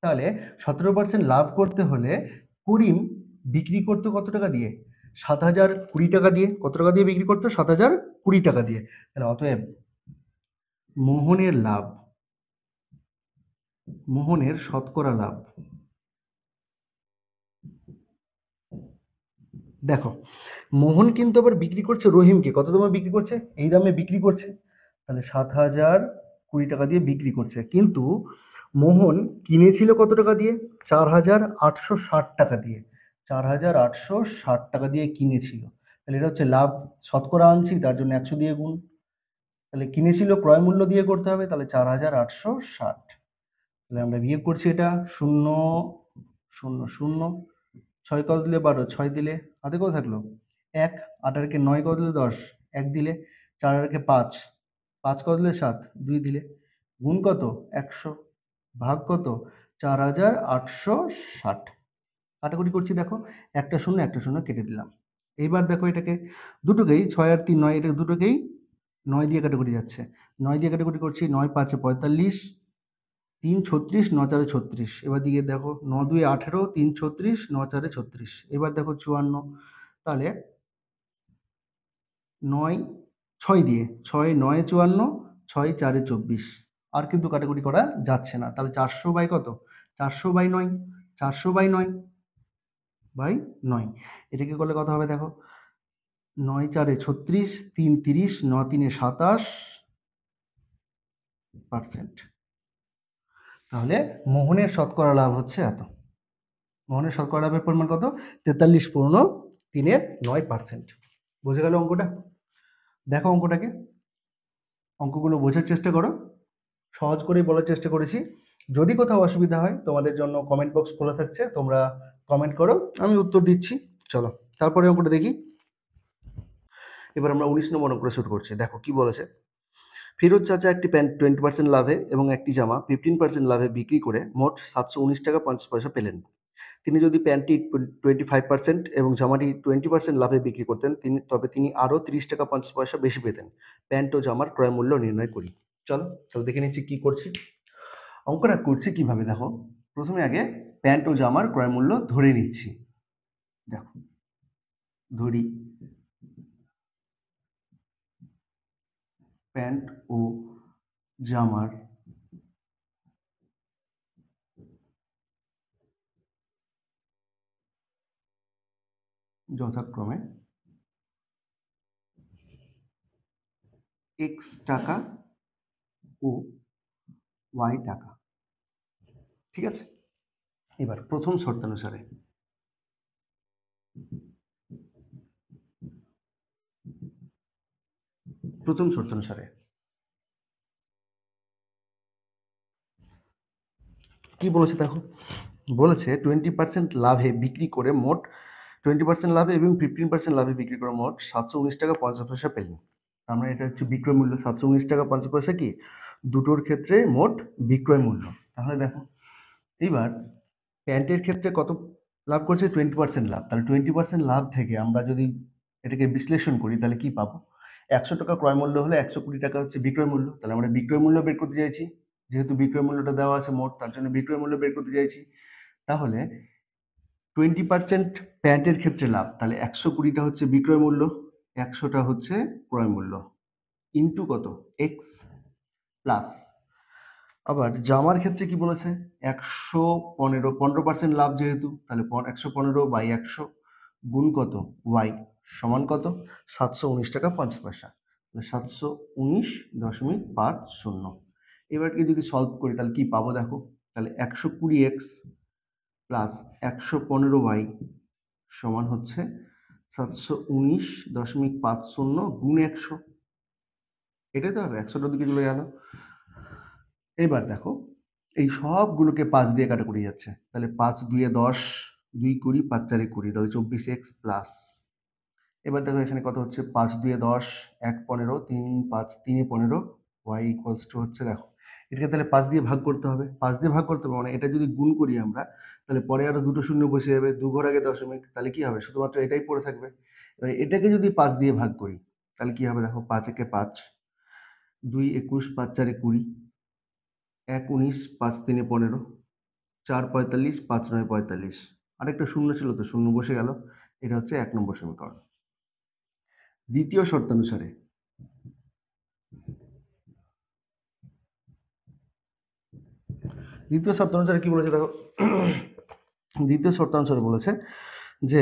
তাহলে 17% লাভ করতে হলে করিম বিক্রি করতো কত টাকা দিয়ে? 7020 টাকা দিয়ে। কত টাকা দিয়ে বিক্রি করতো? 7020 টাকা দিয়ে। তাহলে অতএব মোহনের শতকরা লাভ, দেখো মোহন কিন্তু আবার বিক্রি করছে রহিমকে কত দামে বিক্রি করছে? এই দামে বিক্রি করছে। তাহলে 7020 টাকা দিয়ে বিক্রি করছে, কিন্তু মোহন কিনেছিল কত টাকা দিয়ে? 4860 টাকা দিয়ে। 4860 টাকা দিয়ে কিনেছিল। তাহলে এটা হচ্ছে লাভ। শতকরা আনছি, তার জন্য 100 দিয়ে গুণ। তাহলে কিনেছিল ক্রয় মূল্য দিয়ে করতে হবে, তাহলে 4860। তাহলে আমরা বিয়োগ করছি, এটা 0 0 0, 6 কত দিলে 12, 6 দিলে হাতে কত থাকলো? 1, 8 আর কে 9 কত দিলে 10, 1 দিলে 4 আর কে 5, 5 কত দিলে 7, 2 দিলে গুণ কত? 100 ভাগ কত? 4860। কাটাকুটি করছি, দেখো একটা শূন্য কেটে দিলাম। এইবার দেখো এটাকে দুটোকেই 6 আর 3 9, এটা দুটোকেই 9 দিয়ে কাটাকুটি যাচ্ছে। 9 দিয়ে কাটাকুটি করছি, 9 5 45, 3 36, 9 4 36। এবার দিকে দেখো 9 2 18, 3 36, 9 4 36। এবার দেখো 54। তাহলে 9 6 দিয়ে, 6 9 54, 6 4 24। আর কিন্তু কাটাকুটি করা যাচ্ছে না। তাহলে 400 বাই কত? 400/9। 400/9 এটাকে করলে কত হবে? দেখো 9 4 36, 3 30, 9 3 27%। তাহলে মোহনের শতকরা লাভ হচ্ছে এত। মোহনের শতকরা লাভের পরিমাণ কত? 43/3/9%। বুঝে গেল অঙ্কটা? দেখো অঙ্কটাকে, অঙ্কগুলো বোঝার চেষ্টা করো। সহজ করেই বলার চেষ্টা করেছি। যদি কোথাও অসুবিধা হয়, তোমাদের জন্য কমেন্ট বক্স খোলা থাকছে, তোমরা কমেন্ট করো, আমি উত্তর দিচ্ছি। চলো তারপরে অঙ্কটা দেখি। এবার আমরা 19 নম্বর অঙ্কটা শুরু করছি। দেখো কি বলেছে। ফিরোজ চাচা একটি প্যান্ট 20% লাভে এবং একটি জামা 15% লাভে বিক্রি করে মোট 719 টাকা 50 পয়সা পেলেন। তিনি যদি প্যান্টটি 25% এবং জামাটি 20% লাভে বিক্রি করতেন, তবে তিনি আরও 30 টাকা 50 পয়সা বেশি পেতেন। প্যান্ট ও জামার ক্রয় মূল্য নির্ণয় করি। চলো তাহলে দেখে নিচ্ছি কি করছি। অঙ্কটা করছি কিভাবে দেখো। প্রথমে আগে প্যান্ট ও জামার ক্রয় মূল্য ধরে নিচ্ছি। দেখো ধরি প্যান্ট ও জামার যথাক্রমে x টাকা ও y টাকা। ঠিক আছে, এবার প্রথম শর্তানুসারে কি বলেছে দেখো, বলেছে 20% লাভে বিক্রি করে মোট 20% লাভে এবং 15% লাভে বিক্রি করে মোট 719 টাকা 50 পয়সা পেলেন। তার মানে এটা হচ্ছে বিক্রয় মূল্য। 719 টাকা 50 পয়সা কি দুটোর ক্ষেত্রে মোট বিক্রয় মূল্য। তাহলে দেখো এবার প্যান্টের ক্ষেত্রে কত লাভ করছে, 20% লাভ। তাহলে 20% লাভ থেকে আমরা যদি এটাকে বিশ্লেষণ করি তাহলে কি পাবো, 100 টাকা ক্রয় মূল্য হলে 120 টাকা হচ্ছে বিক্রয় মূল্য। তাহলে আমরা বিক্রয় মূল্য বের করতে চাইছি, যেহেতু বিক্রয় মূল্যটা দেওয়া আছে মোট, তার জন্য বিক্রয় মূল্য বের করতে চাইছি। তাহলে 20% প্যান্টের ক্ষেত্রে লাভ, তাহলে 120টা হচ্ছে বিক্রয় মূল্য, 100টা হচ্ছে ক্রয় মূল্য, ইন্টু কত এক্স প্লাস। আবার জামার ক্ষেত্রে কি বলেছে, 15% লাভ যেহেতু, তাহলে 115/100 গুণ কত ওয়াই সমান কত 719 টাকা 50 পয়সা। তাহলে 719.50। এবারকে যদি সলভ করি তাহলে কি পাবো দেখো, তাহলে 120x প্লাস 115y সমান হচ্ছে 719.50 গুণ 100। এটাই তো হবে, 100টার দিকে চলে গেল। এবার দেখো এই সবগুলোকে 5 দিয়ে কাটাকুটি যাচ্ছে, তাহলে 5 2 10, 2 20, 5 4 20, তাহলে 24x প্লাস। এবার দেখো এখানে কত হচ্ছে, 5 2 10, 1 15, 3 5 3 15, y ইকুয়ালস টু হচ্ছে দেখো এটাকে তাহলে 5 দিয়ে ভাগ করতে হবে। 5 দিয়ে ভাগ করতে হবে মানে এটা যদি গুণ করি আমরা তাহলে পরে আরো দুটো শূন্য বসে যাবে, 2 ঘর আগে দশমিক, তাহলে কি হবে শুধুমাত্র এটাই পড়ে থাকবে। এবার এটাকে যদি 5 দিয়ে ভাগ করি তাহলে কি হবে দেখো, 5 একে 5, 2 21, 5 4 20, 1 19, 5 3 15, 4 45, 5 9 45, আরেকটা শূন্য ছিল তো শূন্য বসে গেল। এটা হচ্ছে 1 নম্বর সমীকরণ। দ্বিতীয় শর্তানুসারে কি বলেছে দেখো, দ্বিতীয় শর্তানুসারে বলেছে যে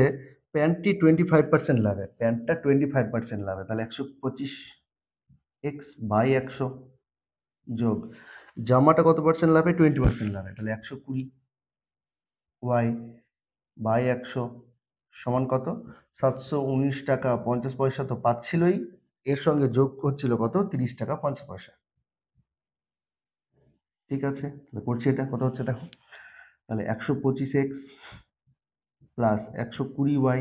প্যান্টটি 25% লাভে, প্যান্টটা 25% লাভে, তাহলে 125x বাই 100 যোগ জামাটা কত পার্সেন্ট লাভে, 20% লাভে, তাহলে 120y বাই 100 সমান কত 719 টাকা 50 পয়সা তো পাচ্ছিলই, এর সঙ্গে যোগ হচ্ছিল কত 30 টাকা 50 পয়সা। ঠিক আছে, তাহলে করছি এটা কত হচ্ছে দেখো, তাহলে 125x প্লাস 120y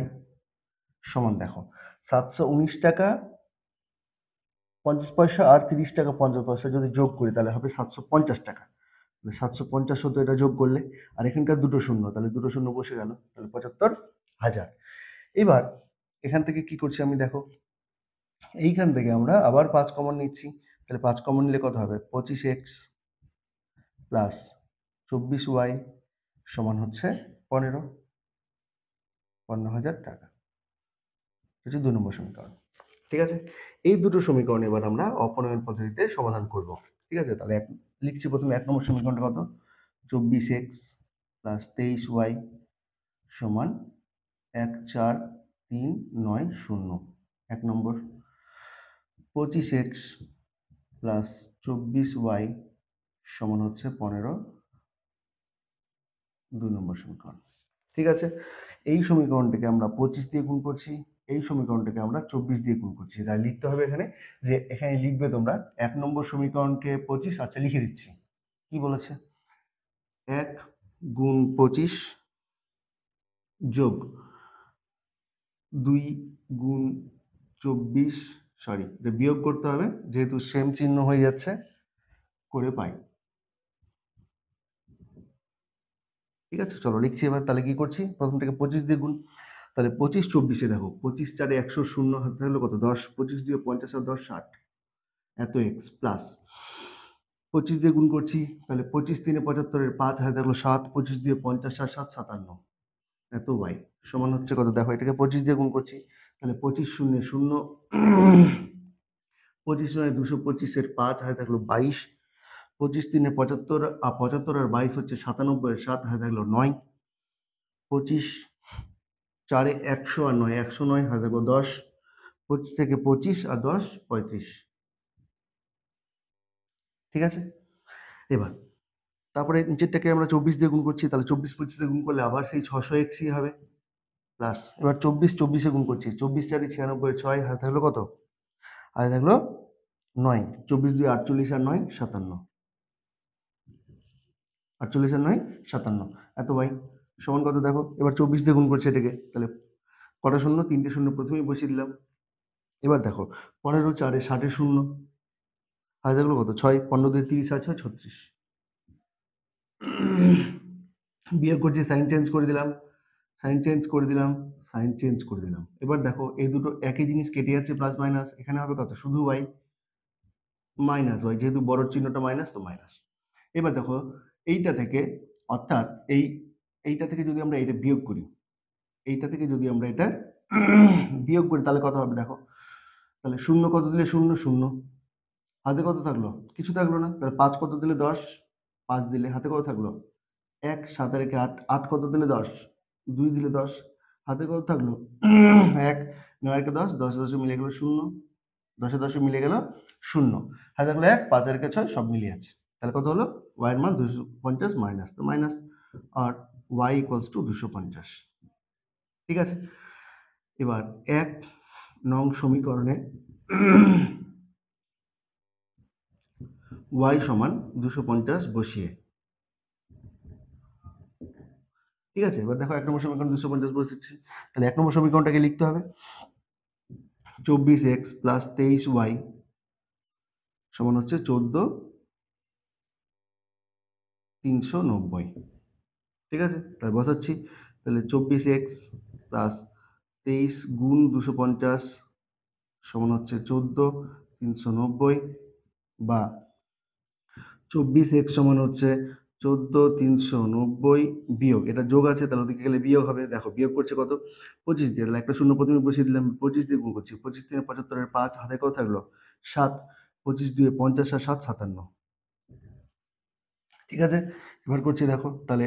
সমান দেখো 719 টাকা 50 পয়সা আর 30 টাকা 50 পয়সা যদি যোগ করি তাহলে হবে 750 টাকা। তাহলে 750 হতো এটা যোগ করলে, আর এখানকার দুটো শূন্য, তাহলে দুটো শূন্য বসে গেল, তাহলে 75,000। এবার এখান থেকে কি করছি আমি দেখো, এইখান থেকে আমরা আবার 5 কমন নিচ্ছি, তাহলে 5 কমন নিলে কত হবে 25x প্লাস 24y সমান হচ্ছে 15,000 টাকা। হচ্ছে 2 নম্বর সমীকরণ। ঠিক আছে, এই দুটো সমীকরণ এবার আমরা অপনয়ন পদ্ধতিতে সমাধান করব। ঠিক আছে, তাহলে লিখছি প্রথমে 1 নম্বর সমীকরণটা কত, 24x প্লাস 23y সমান 14390। 1 নম্বর 25x প্লাস 24y সমান হচ্ছে 15, 2 নম্বর সমীকরণ। ঠিক আছে, এই সমীকরণটাকে আমরা 25 দিয়ে গুণ করছি, এই সমীকরণটাকে আমরা 24 দিয়ে গুণ করছি। তাই লিখতে হবে এখানে, যে এখানে লিখবে তোমরা 1 নম্বর সমীকরণকে 25, আচ্ছা লিখে দিচ্ছি কি বলেছে, 1 গুণ 25 যোগ 2 গুণ 24, সরি এটা বিয়োগ করতে হবে যেহেতু সেম চিহ্ন হয়ে যাচ্ছে, করে পাই ঠিক আছে, চলো লিখছি এবার। তাহলে কি করছি, প্রথমটাকে 25 দিয়ে গুণ। তাহলে 25 24-এ দেখো, 25 4 100, শূন্য হাতে হলো কত 10, 25 দিয়ে 50 আর 10 60, এত এক্স প্লাস 25 দিয়ে গুণ করছি। তাহলে 25 3 75-এর 5 হাতে থাকলো 7, 25 দিয়ে 50 আর 7 57, এত ওয়াই সমান হচ্ছে কত, দেখো এটাকে 25 দিয়ে গুণ করছি। তাহলে 25 শূন্য শূন্য, 25 নয় 225-এর 5 হাতে থাকলো 22, 25 3 75, আর 75 আর 22 হচ্ছে 97, এর 7 হাতে থাকলো 9, 25 4 100 আর 9 109 হাতে থাকলো 10, 25 থেকে 25 আর 10 35। ঠিক আছে, এবার তারপরে নিচেরটাকে আমরা 24 দিয়ে গুণ করছি। তাহলে 24 25 দিয়ে গুণ করলে আবার সেই 600 এক্সই হবে, প্লাস এবার 24 24-এ গুণ করছি। 24 4 96, 6 হাতে থাকলো কত, হাতে থাকলো 9, 24 2 48 আর 9 57, 48 আর 9 57, এত বাই সমান কত দেখো। এবার 24 দিয়ে গুণ করছে এটাকে, তাহলে কটা শূন্য, 3টে শূন্য প্রথমেই বসিয়ে দিলাম। এবার দেখো 15 4 60 শূন্য, হাতে থাকলো কত 6, 15 দিয়ে 30 আর 6 36, বিয়োগ করছি, সাইন চেঞ্জ করে দিলাম, সাইন চেঞ্জ করে দিলাম, সাইন চেঞ্জ করে দিলাম। এবার দেখো এই দুটো একই জিনিস কেটে যাচ্ছে, প্লাস মাইনাস, এখানে হবে কত শুধু ওয়াই, মাইনাস ওয়াই, যেহেতু বড় চিহ্নটা মাইনাস তো মাইনাস। এবার দেখো এইটা থেকে, অর্থাৎ এইটা থেকে যদি আমরা এটা বিয়োগ করি, এইটা থেকে যদি আমরা এটা বিয়োগ করি তাহলে কত হবে দেখো। তাহলে শূন্য কত দিলে শূন্য শূন্য, হাতে কত থাকলো, কিছু থাকলো না। তাহলে 5 কত দিলে 10, 5 দিলে হাতে কত থাকলো 1, 7 রেখে 8, 8 কত দিলে 10, 2 দিলে 10, হাতে কত থাকলো 1, 9 কে 10, 10 10 মিলে গেল শূন্য, 10 10 মিলে গেল শূন্য, হাতে থাকলো 1, 5 রেখে 6 সব মিলে আছে। তাহলে কত হলো, y এর মান 250 মাইনাস, তো মাইনাস, আর y ইকুয়ালস টু 250। ঠিক আছে, এবার 1 নং সমীকরণে y সমান 250 বসিয়ে, ঠিক আছে, এবার দেখো 1 নম্বর সমীকরণ 250 বসেছি। তাহলে 1 নম্বর সমীকরণটাকে লিখতে হবে 24x প্লাস 23y সমান হচ্ছে 14 390। ঠিক আছে, তাহলে বসাচ্ছি। তাহলে 24x প্লাস 23 গুণ 250 সমান হচ্ছে 14 390, বা 24x সমান হচ্ছে 14 390 বিয়োগ, এটা যোগ আছে তাহলে ওদিকে গেলে বিয়োগ হবে। দেখো বিয়োগ করছে কত, 25 দিয়ে, তাহলে একটা শূন্য প্রথমে বসিয়ে দিলাম, 25 দিয়ে গুণ করছি। 25 3 75-এর 5 হাতে কত থাকলো 7, 25 2 50 আর 7 57। ঠিক আছে, এবার করছি দেখো, তাহলে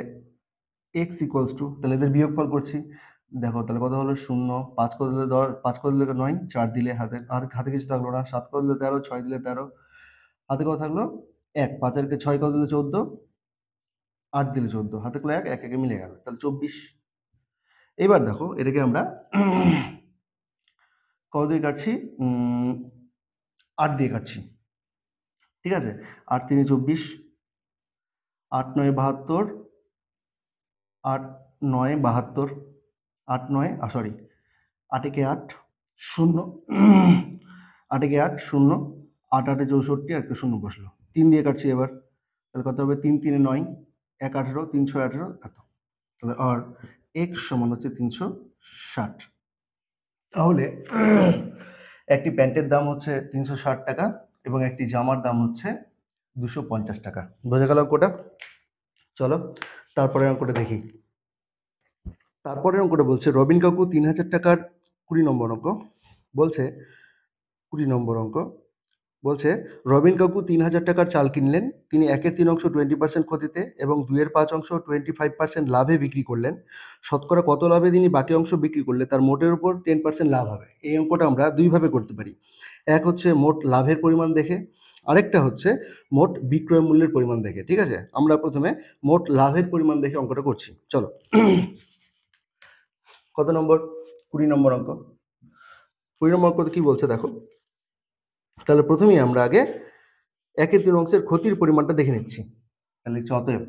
এক্স ইকুয়ালস টু, তাহলে এদের বিয়োগফল করছি। দেখো তাহলে কত হলো শূন্য, 5 করে দিলে 10, 5 করে দিলে 9, 4 দিলে হাতে, আর হাতে কিছু থাকলো না, 7 করে দিলে 13, 6 দিলে 13, হাতে কত থাকলো 1, 5 এর কে 6 করে দিলে 14, 8 দিলে 14, হাতে থাকলো 1, 1 একে মিলে গেল, তাহলে 24। এবার দেখো এটাকে আমরা কত দিয়ে কাটছি, 8 দিয়ে কাটছি। ঠিক আছে, 8 3 24, 8 9 72, 8 9 72, 8 9 সরি, 8 একে 8 শূন্য, 8 একে 8 শূন্য, 8 8 64 আর একটা শূন্য বসলো, 3 দিয়ে কাটছি এবার। তাহলে কত হবে, 3 3 9, 1 18, 3 6 18, এত। তাহলে আর এক্স সমান হচ্ছে 360। তাহলে একটি প্যান্টের দাম হচ্ছে 360 টাকা এবং একটি জামার দাম হচ্ছে 250 টাকা। বোঝা গেল অঙ্কটা? চলো তারপরে অঙ্কটা দেখি। তারপরে অঙ্কটা বলছে রবিন কাকু 3000 টাকার 20 নম্বর অঙ্ক বলছে, 20 নম্বর অঙ্ক বলছে রবিন কাকু 3000 টাকার চাল কিনলেন, তিনি 1/3 অংশ 20% ক্ষতিতে এবং 2/5 অংশ 25% লাভে বিক্রি করলেন। শতকরা কত লাভে তিনি বাকি অংশ বিক্রি করলে তার মোটের উপর 10% লাভ হবে? এই অঙ্কটা আমরা দুইভাবে করতে পারি। এক হচ্ছে মোট লাভের পরিমাণ দেখে, আরেকটা হচ্ছে মোট বিক্রয় মূল্যের পরিমাণ দেখে। ঠিক আছে, আমরা প্রথমে মোট লাভের পরিমাণ দেখে অঙ্কটা করছি। চলো, কত নম্বর, 20 নম্বর অঙ্ক। 20 নম্বর অঙ্ক কি বলছে দেখো। তাহলে প্রথমেই আমরা আগে 1/3 অংশের ক্ষতির পরিমাণটা দেখে নিচ্ছি। তাহলে অতএব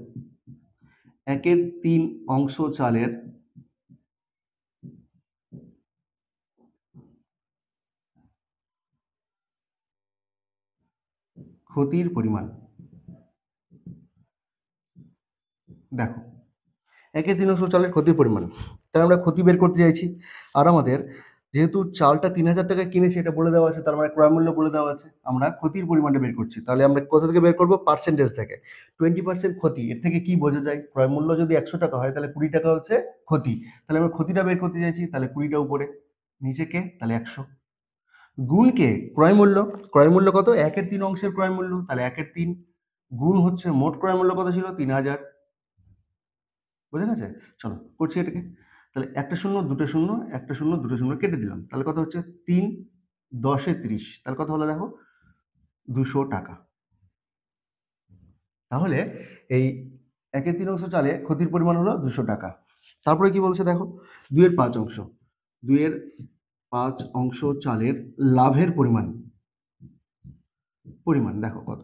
1/3 অংশ চালের ক্ষতির পরিমাণ। দেখো 1/3 চালের ক্ষতির পরিমাণ, তাই আমরা ক্ষতি বের করতে চাইছি। আর আমাদের যেহেতু চালটা 3,000 টাকায় কিনেছি এটা বলে দেওয়া আছে, তার মানে ক্রয় মূল্য বলে দেওয়া আছে, আমরা ক্ষতির পরিমাণটা বের করছি। তাহলে আমরা কোথা থেকে বের করবো? পার্সেন্টেজ থেকে। 20% ক্ষতি, এর থেকে কি বোঝা যায়? ক্রয় মূল্য যদি 100 টাকা হয় তাহলে 20 টাকা হচ্ছে ক্ষতি। তাহলে আমরা ক্ষতিটা বের করতে চাইছি, তাহলে 20টা উপরে, নিচে কে? তাহলে 100। গুণ কে? ক্রয় মূল্য। ক্রয় মূল্য কত? 1/3 অংশের ক্রয় মূল্য, তাহলে 1/3 গুণ হচ্ছে মোট ক্রয় মূল্য কত ছিল? 3,000। বোঝা গেছে? চলো করছি এটাকে। তাহলে একটা শূন্য, দুটো শূন্য, একটা শূন্য, দুটো শূন্য কেটে দিলাম, তাহলে কত হচ্ছে? 3 10 এ 30, তাহলে কত হলো দেখো? 200 টাকা। তাহলে এই 1/3 অংশ চালে ক্ষতির পরিমাণ হলো 200 টাকা। তারপরে কি বলছে দেখো? 2/5 অংশ, 2/5 অংশ চালের লাভের পরিমাণ। পরিমাণ দেখো কত?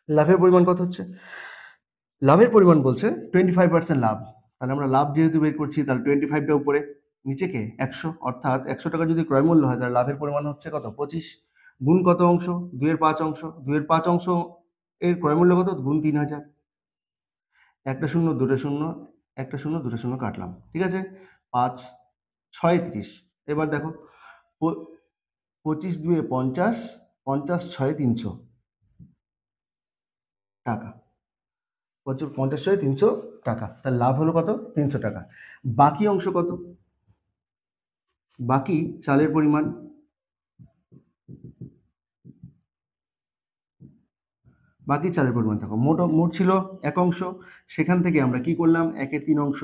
লাভের পরিমাণ কত হচ্ছে? লাভের পরিমাণ বলছে 25% লাভ। তাহলে আমরা লাভ যেহেতু বের করছি, তাহলে 25টা উপরে, নিচে কে? 100। অর্থাৎ 100 টাকা যদি ক্রয় মূল্য হয় তাহলে লাভের পরিমাণ হচ্ছে কত? 25। গুণ কত অংশ? 2/5 অংশ। 2/5 অংশ এর ক্রয় মূল্য কত? গুণ 3,000। একটা শূন্য, দুটো শূন্য, একটা শূন্য, দুটো শূন্য কাটলাম, ঠিক আছে? 5 6 30। এবার দেখো 25 2 50, 50 6 300 টাকা। 50 ছয় 300 টাকা। তার লাভ হলো কত? 300 টাকা। বাকি অংশ কত? বাকি চালের পরিমাণ, বাকি চালের পরিমাণ দেখো, মোট ছিল 1 অংশ, সেখান থেকে আমরা কি করলাম? 1/3 অংশ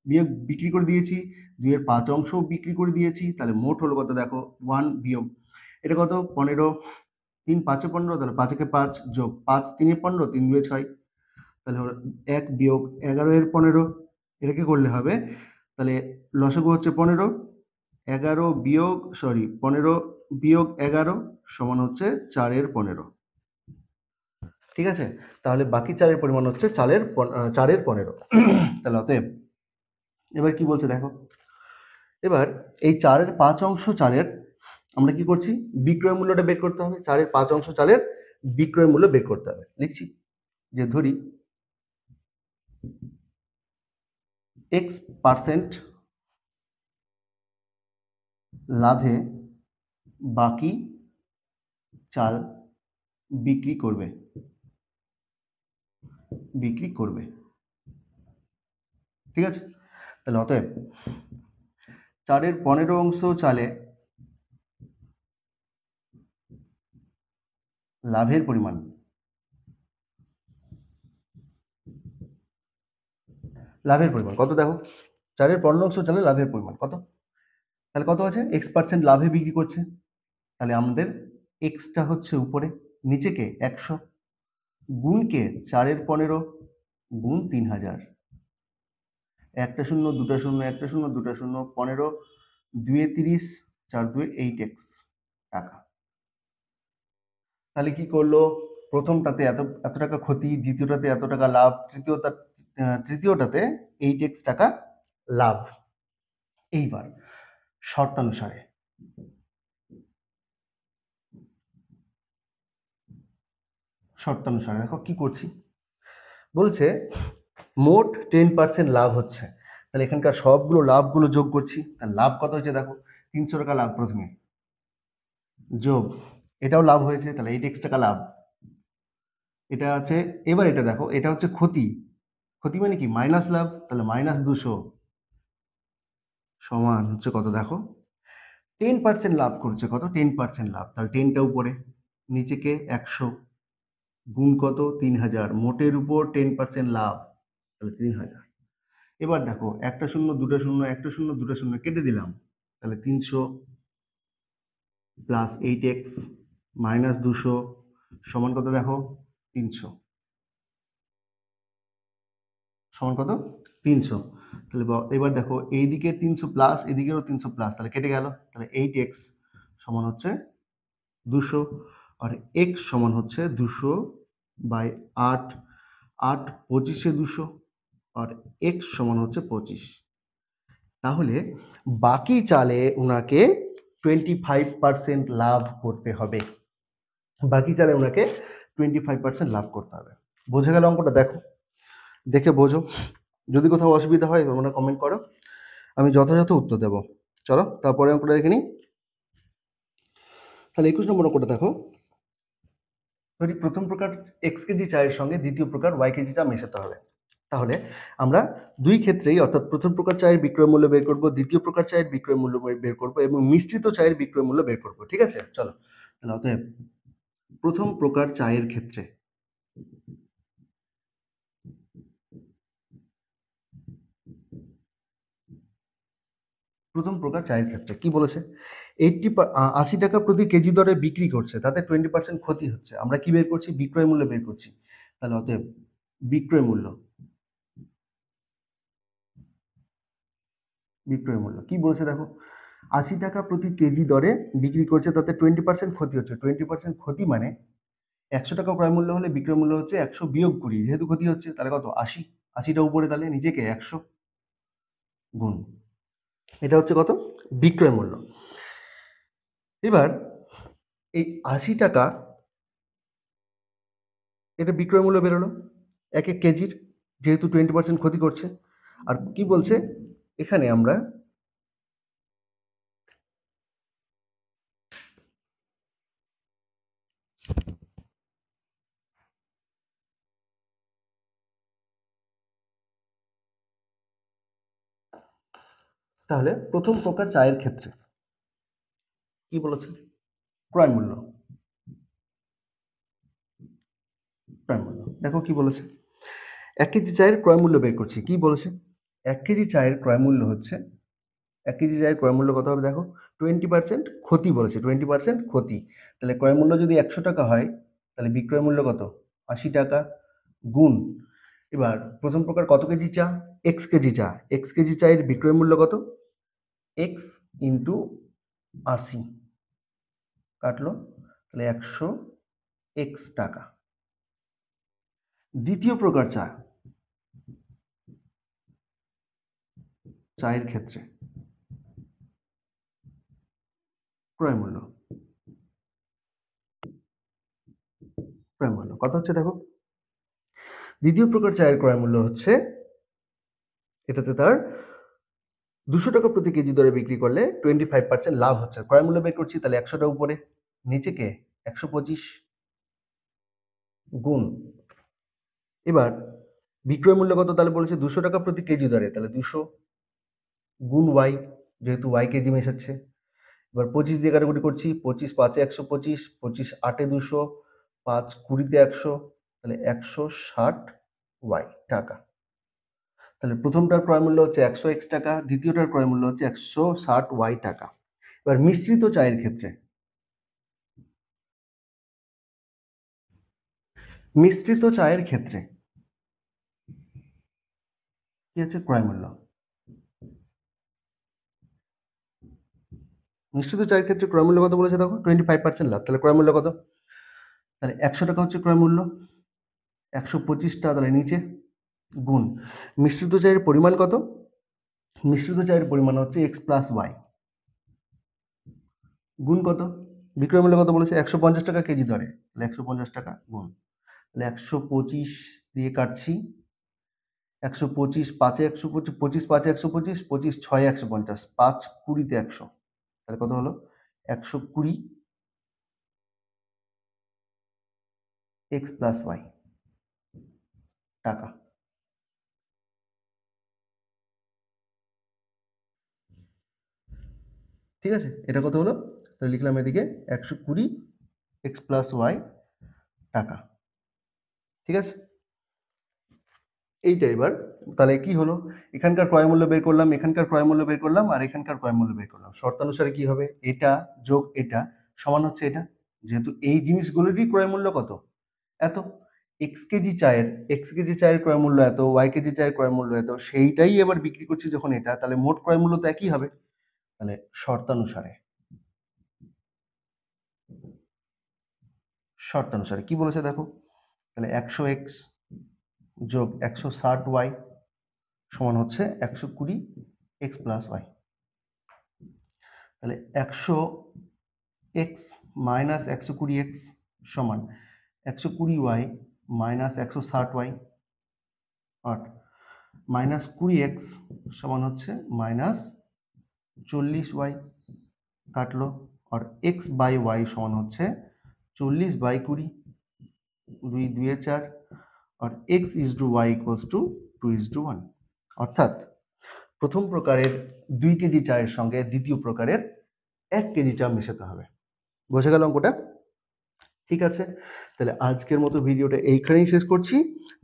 বিয়োগ বিক্রি করে দিয়েছি, 2/5 অংশ বিক্রি করে দিয়েছি, তাহলে মোট হলো কত দেখো? 1 বিয়োগ এটা কত? 15। 3 5 এ 15, তাহলে 5 একে 5 যোগ 5 3 এ 15, 3 2 6, তাহলে হলো 1 বিয়োগ 11 এর 15, এটাকে করলে হবে। তাহলে লসাগু হচ্ছে 15, 11 বিয়োগ 15 বিয়োগ 11 সমান হচ্ছে 4 এর 15। ঠিক আছে? তাহলে বাকি চালের পরিমাণ হচ্ছে 4 এর 15। তাহলে অতএব এবার কি বলছে দেখো? এবার এই 4-এর 5 অংশ চালের আমরা কি করছি? বিক্রয় মূল্যটা বের করতে হবে। 4-এর 5 অংশ চালের বিক্রয় মূল্য বের করতে হবে। লিখছি যে ধরি X% লাভে বাকি চাল বিক্রি করবে। ঠিক আছে? তাহলে অতএব 4-এর 15 অংশ চালে লাভের পরিমাণ, কত দেখো? 4-এর 15 অংশ চালে লাভের পরিমাণ কত? তাহলে কত আছে? X% লাভে বিক্রি করছে, তাহলে আমাদের এক্সটা হচ্ছে উপরে, নিচে কে? 100, গুণ কে? 4-এর 15 গুণ 3,000। একটা শূন্য, দুটা শূন্য, একটা শূন্য, দুটা শূন্য, 15 2 এ 30, 4 2 8x টাকা। তাহলে কি করলো? প্রথমটাতে এত এত টাকা ক্ষতি, দ্বিতীয়টাতে এত টাকা লাভ, তৃতীয়টাতে 8x টাকা লাভ। এইবার শর্তানুসারে দেখো কি করছি? বলছে মোট 10% লাভ হচ্ছে, তাহলে এখানকার সবগুলো লাভগুলো যোগ করছি। তার লাভ কত হয়েছে দেখো? 300 টাকা লাভ প্রথমে, যোগ এটাও লাভ হয়েছে, তাহলে 8x টাকা লাভ। এটা আছে, এবার এটা দেখো, এটা হচ্ছে ক্ষতি। ক্ষতি মানে কি? মাইনাস লাভ, তাহলে -200 সমান হচ্ছে কত দেখো? 10% লাভ করছে, কত? 10% লাভ, তাহলে 10টা উপরে, নিচে কে? 100, গুণ কত? 3,000, মোটের উপর 10% লাভ, তাহলে 3,000। এবার দেখো একটা শূন্য, দুটো শূন্য, একটা শূন্য, দুটো শূন্য কেটে দিলাম, তাহলে 300 প্লাস 8x মাইনাস 200 সমান কত দেখো? 300 সমান কত? 300। তাহলে এবার দেখো এইদিকে 300 প্লাস, এদিকেও 300 প্লাস, তাহলে কেটে গেল, তাহলে 8x সমান হচ্ছে 200, আর x সমান হচ্ছে 200/8, 8 25-এ 200, আর x সমান হচ্ছে 25। তাহলে বাকি চালে ওনাকে 25% লাভ করতে হবে। বাকি চালে ওনাকে 25% লাভ করতে হবে। বোঝা গেল অঙ্কটা? দেখো দেখে বোঝো, যদি কোথাও অসুবিধা হয় তোমরা কমেন্ট করো, আমি যথাযথ উত্তর দেবো। চলো তারপরে অঙ্কটা দেখে নিই। তাহলে 21 নম্বর অঙ্কটা দেখো, ধরি প্রথম প্রকার x কেজি চায়ের সঙ্গে দ্বিতীয় প্রকার y কেজি চা মেশাতে হবে। তাহলে আমরা দুই ক্ষেত্রেই অর্থাৎ প্রথম প্রকার চায়ের বিক্রয় মূল্য বের করব, দ্বিতীয় প্রকার চায়ের বিক্রয় মূল্য বের করব এবং মিশ্রিত চায়ের বিক্রয় মূল্য বের করব। ঠিক আছে, চলো তাহলে অতএব প্রথম প্রকার চায়ের ক্ষেত্রে কি বলেছে, 80 টাকা প্রতি কেজি দরে বিক্রি করছে, তাতে 20% ক্ষতি হচ্ছে। আমরা কি বের করছি, বিক্রয় মূল্য বের করছি। তাহলে অতএব বিক্রয় মূল্য কি বলছে দেখো, 80 টাকা প্রতি কেজি দরে বিক্রি করছে, তাতে 20% ক্ষতি হচ্ছে। 20% ক্ষতি মানে 100 টাকা ক্রয় মূল্য হলে বিক্রয় মূল্য হচ্ছে 100 বিয়োগ 20, যেহেতু ক্ষতি হচ্ছে তাহলে কত, 80। 80টা উপরে, তাহলে নিজেকে 100 গুণ, এটা হচ্ছে কত, বিক্রয় মূল্য। এবার এই 80 টাকা, এটা বিক্রয় মূল্য বেরোলো এক এক কেজির, যেহেতু 20% ক্ষতি করছে। আর কি বলছে এখানে, আমরা তাহলে প্রথম প্রকার চায়ের ক্ষেত্রে কি বলেছে, ক্রয় মূল্য, দেখো কি বলেছে, 1 কেজি চায়ের ক্রয় মূল্য বের করছি। কি বলেছে, 1 কেজি চায়ের ক্রয় মূল্য হচ্ছে, 1 কেজি চায়ের ক্রয় মূল্য কত হবে দেখো, 20% ক্ষতি বলেছে, 20% ক্ষতি। তাহলে ক্রয় মূল্য যদি 100 টাকা হয়, তাহলে বিক্রয় মূল্য কত, 80 টাকা গুণ, এবার প্রথম প্রকার কত কেজি চা, এক্স কেজি চা, এক্স কেজি চায়ের বিক্রয় মূল্য কত, এক্স ইন্টু 80 কাটলো, তাহলে 100 এক্স টাকা। দ্বিতীয় প্রকার চায়ের ক্ষেত্রে ক্রয় মূল্য কত হচ্ছে দেখো, দ্বিতীয় প্রকার চায়ের ক্রয় মূল্য হচ্ছে, এটাতে তার 200 টাকা প্রতি কেজি দরে বিক্রি করলে 25% লাভ হচ্ছে। ক্রয় মূল্য বের করছি, তাহলে 100টা উপরে, নিচেকে 125 গুণ, এবার বিক্রয় মূল্য কত, তাহলে বলেছে 200 টাকা প্রতি কেজি দরে, তাহলে 200 গুণ ওয়াই, যেহেতু ওয়াই কেজি মেশাচ্ছে। এবার 25 দিয়ে কাটাকুটি করছি, 25 5 125, 25 8 200, 5 20 100, তাহলে 160 ওয়াই টাকা। তাহলে প্রথমটার ক্রয় মূল্য হচ্ছে 100 এক্স টাকা, দ্বিতীয়টার ক্রয় মূল্য হচ্ছে 160 ওয়াই টাকা। এবার মিশ্রিত চায়ের ক্ষেত্রে কি আছে, ক্রয় মূল্য, মিশ্রিত চায়ের ক্ষেত্রে ক্রয় মূল্য কত বলেছে দেখো, 25% লাভ, তাহলে ক্রয় মূল্য কত, তাহলে 100 টাকা হচ্ছে ক্রয় মূল্য, 125টা তাহলে নিচে গুণ, মিশ্রিত চায়ের পরিমাণ কত, মিশ্রিত চায়ের পরিমাণ হচ্ছে এক্স প্লাস ওয়াই গুণ কত, বিক্রয় মূল্য কত বলেছে, 150 টাকা কেজি দরে, তাহলে 150 টাকা গুণ, তাহলে 125 দিয়ে কাটছি, 125 5 125, 25 5 125, 25 6 150, 5 20 100, তাহলে কত হলো, 120 এক্স প্লাস ওয়াই টাকা। ঠিক আছে, এটা কত হলো, তাহলে লিখলাম এদিকে 120 এক্স প্লাস ওয়াই টাকা। ঠিক আছে, এইটা এবার তাহলে কি হলো, এখানকার ক্রয় মূল্য বের করলাম, এখানকার ক্রয় মূল্য বের করলাম, আর এখানকার ক্রয় মূল্য বের করলাম। শর্তানুসারে কি হবে, এটা যোগ এটা সমান হচ্ছে এটা, যেহেতু এই জিনিসগুলোরই ক্রয় মূল্য কত, এত, এক্স কেজি চায়ের ক্রয় মূল্য এত, ওয়াই কেজি চায়ের ক্রয় মূল্য এত, সেইটাই এবার বিক্রি করছি যখন এটা, তাহলে মোট ক্রয় মূল্য তো একই হবে। তাহলে শর্তানুসারে কি বলেছে দেখো, তাহলে 100 এক্স যোগ 160 ওয়াই সমান হচ্ছে 120 এক্স প্লাস ওয়াই। তাহলে 100 এক্স মাইনাস 120 এক্স সমান 120 ওয়াই মাইনাস 160 ওয়াই। আর -20x সমান হচ্ছে -40y কাটলো। আর x/y সমান হচ্ছে 40/20, 2 2 4, আর x/y = 2:1। অর্থাৎ প্রথম প্রকারের 2 কেজি চায়ের সঙ্গে দ্বিতীয় প্রকারের 1 কেজি চা মেশাতে হবে। বোঝা গেল অঙ্কটা? ঠিক আছে, তাহলে আজকের মতো ভিডিওটা এইখানেই শেষ করছি।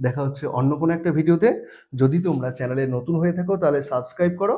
দেখা হচ্ছে অন্য কোনো একটা ভিডিওতে। যদি তোমরা চ্যানেলে নতুন হয়ে থাকো তাহলে সাবস্ক্রাইব করো।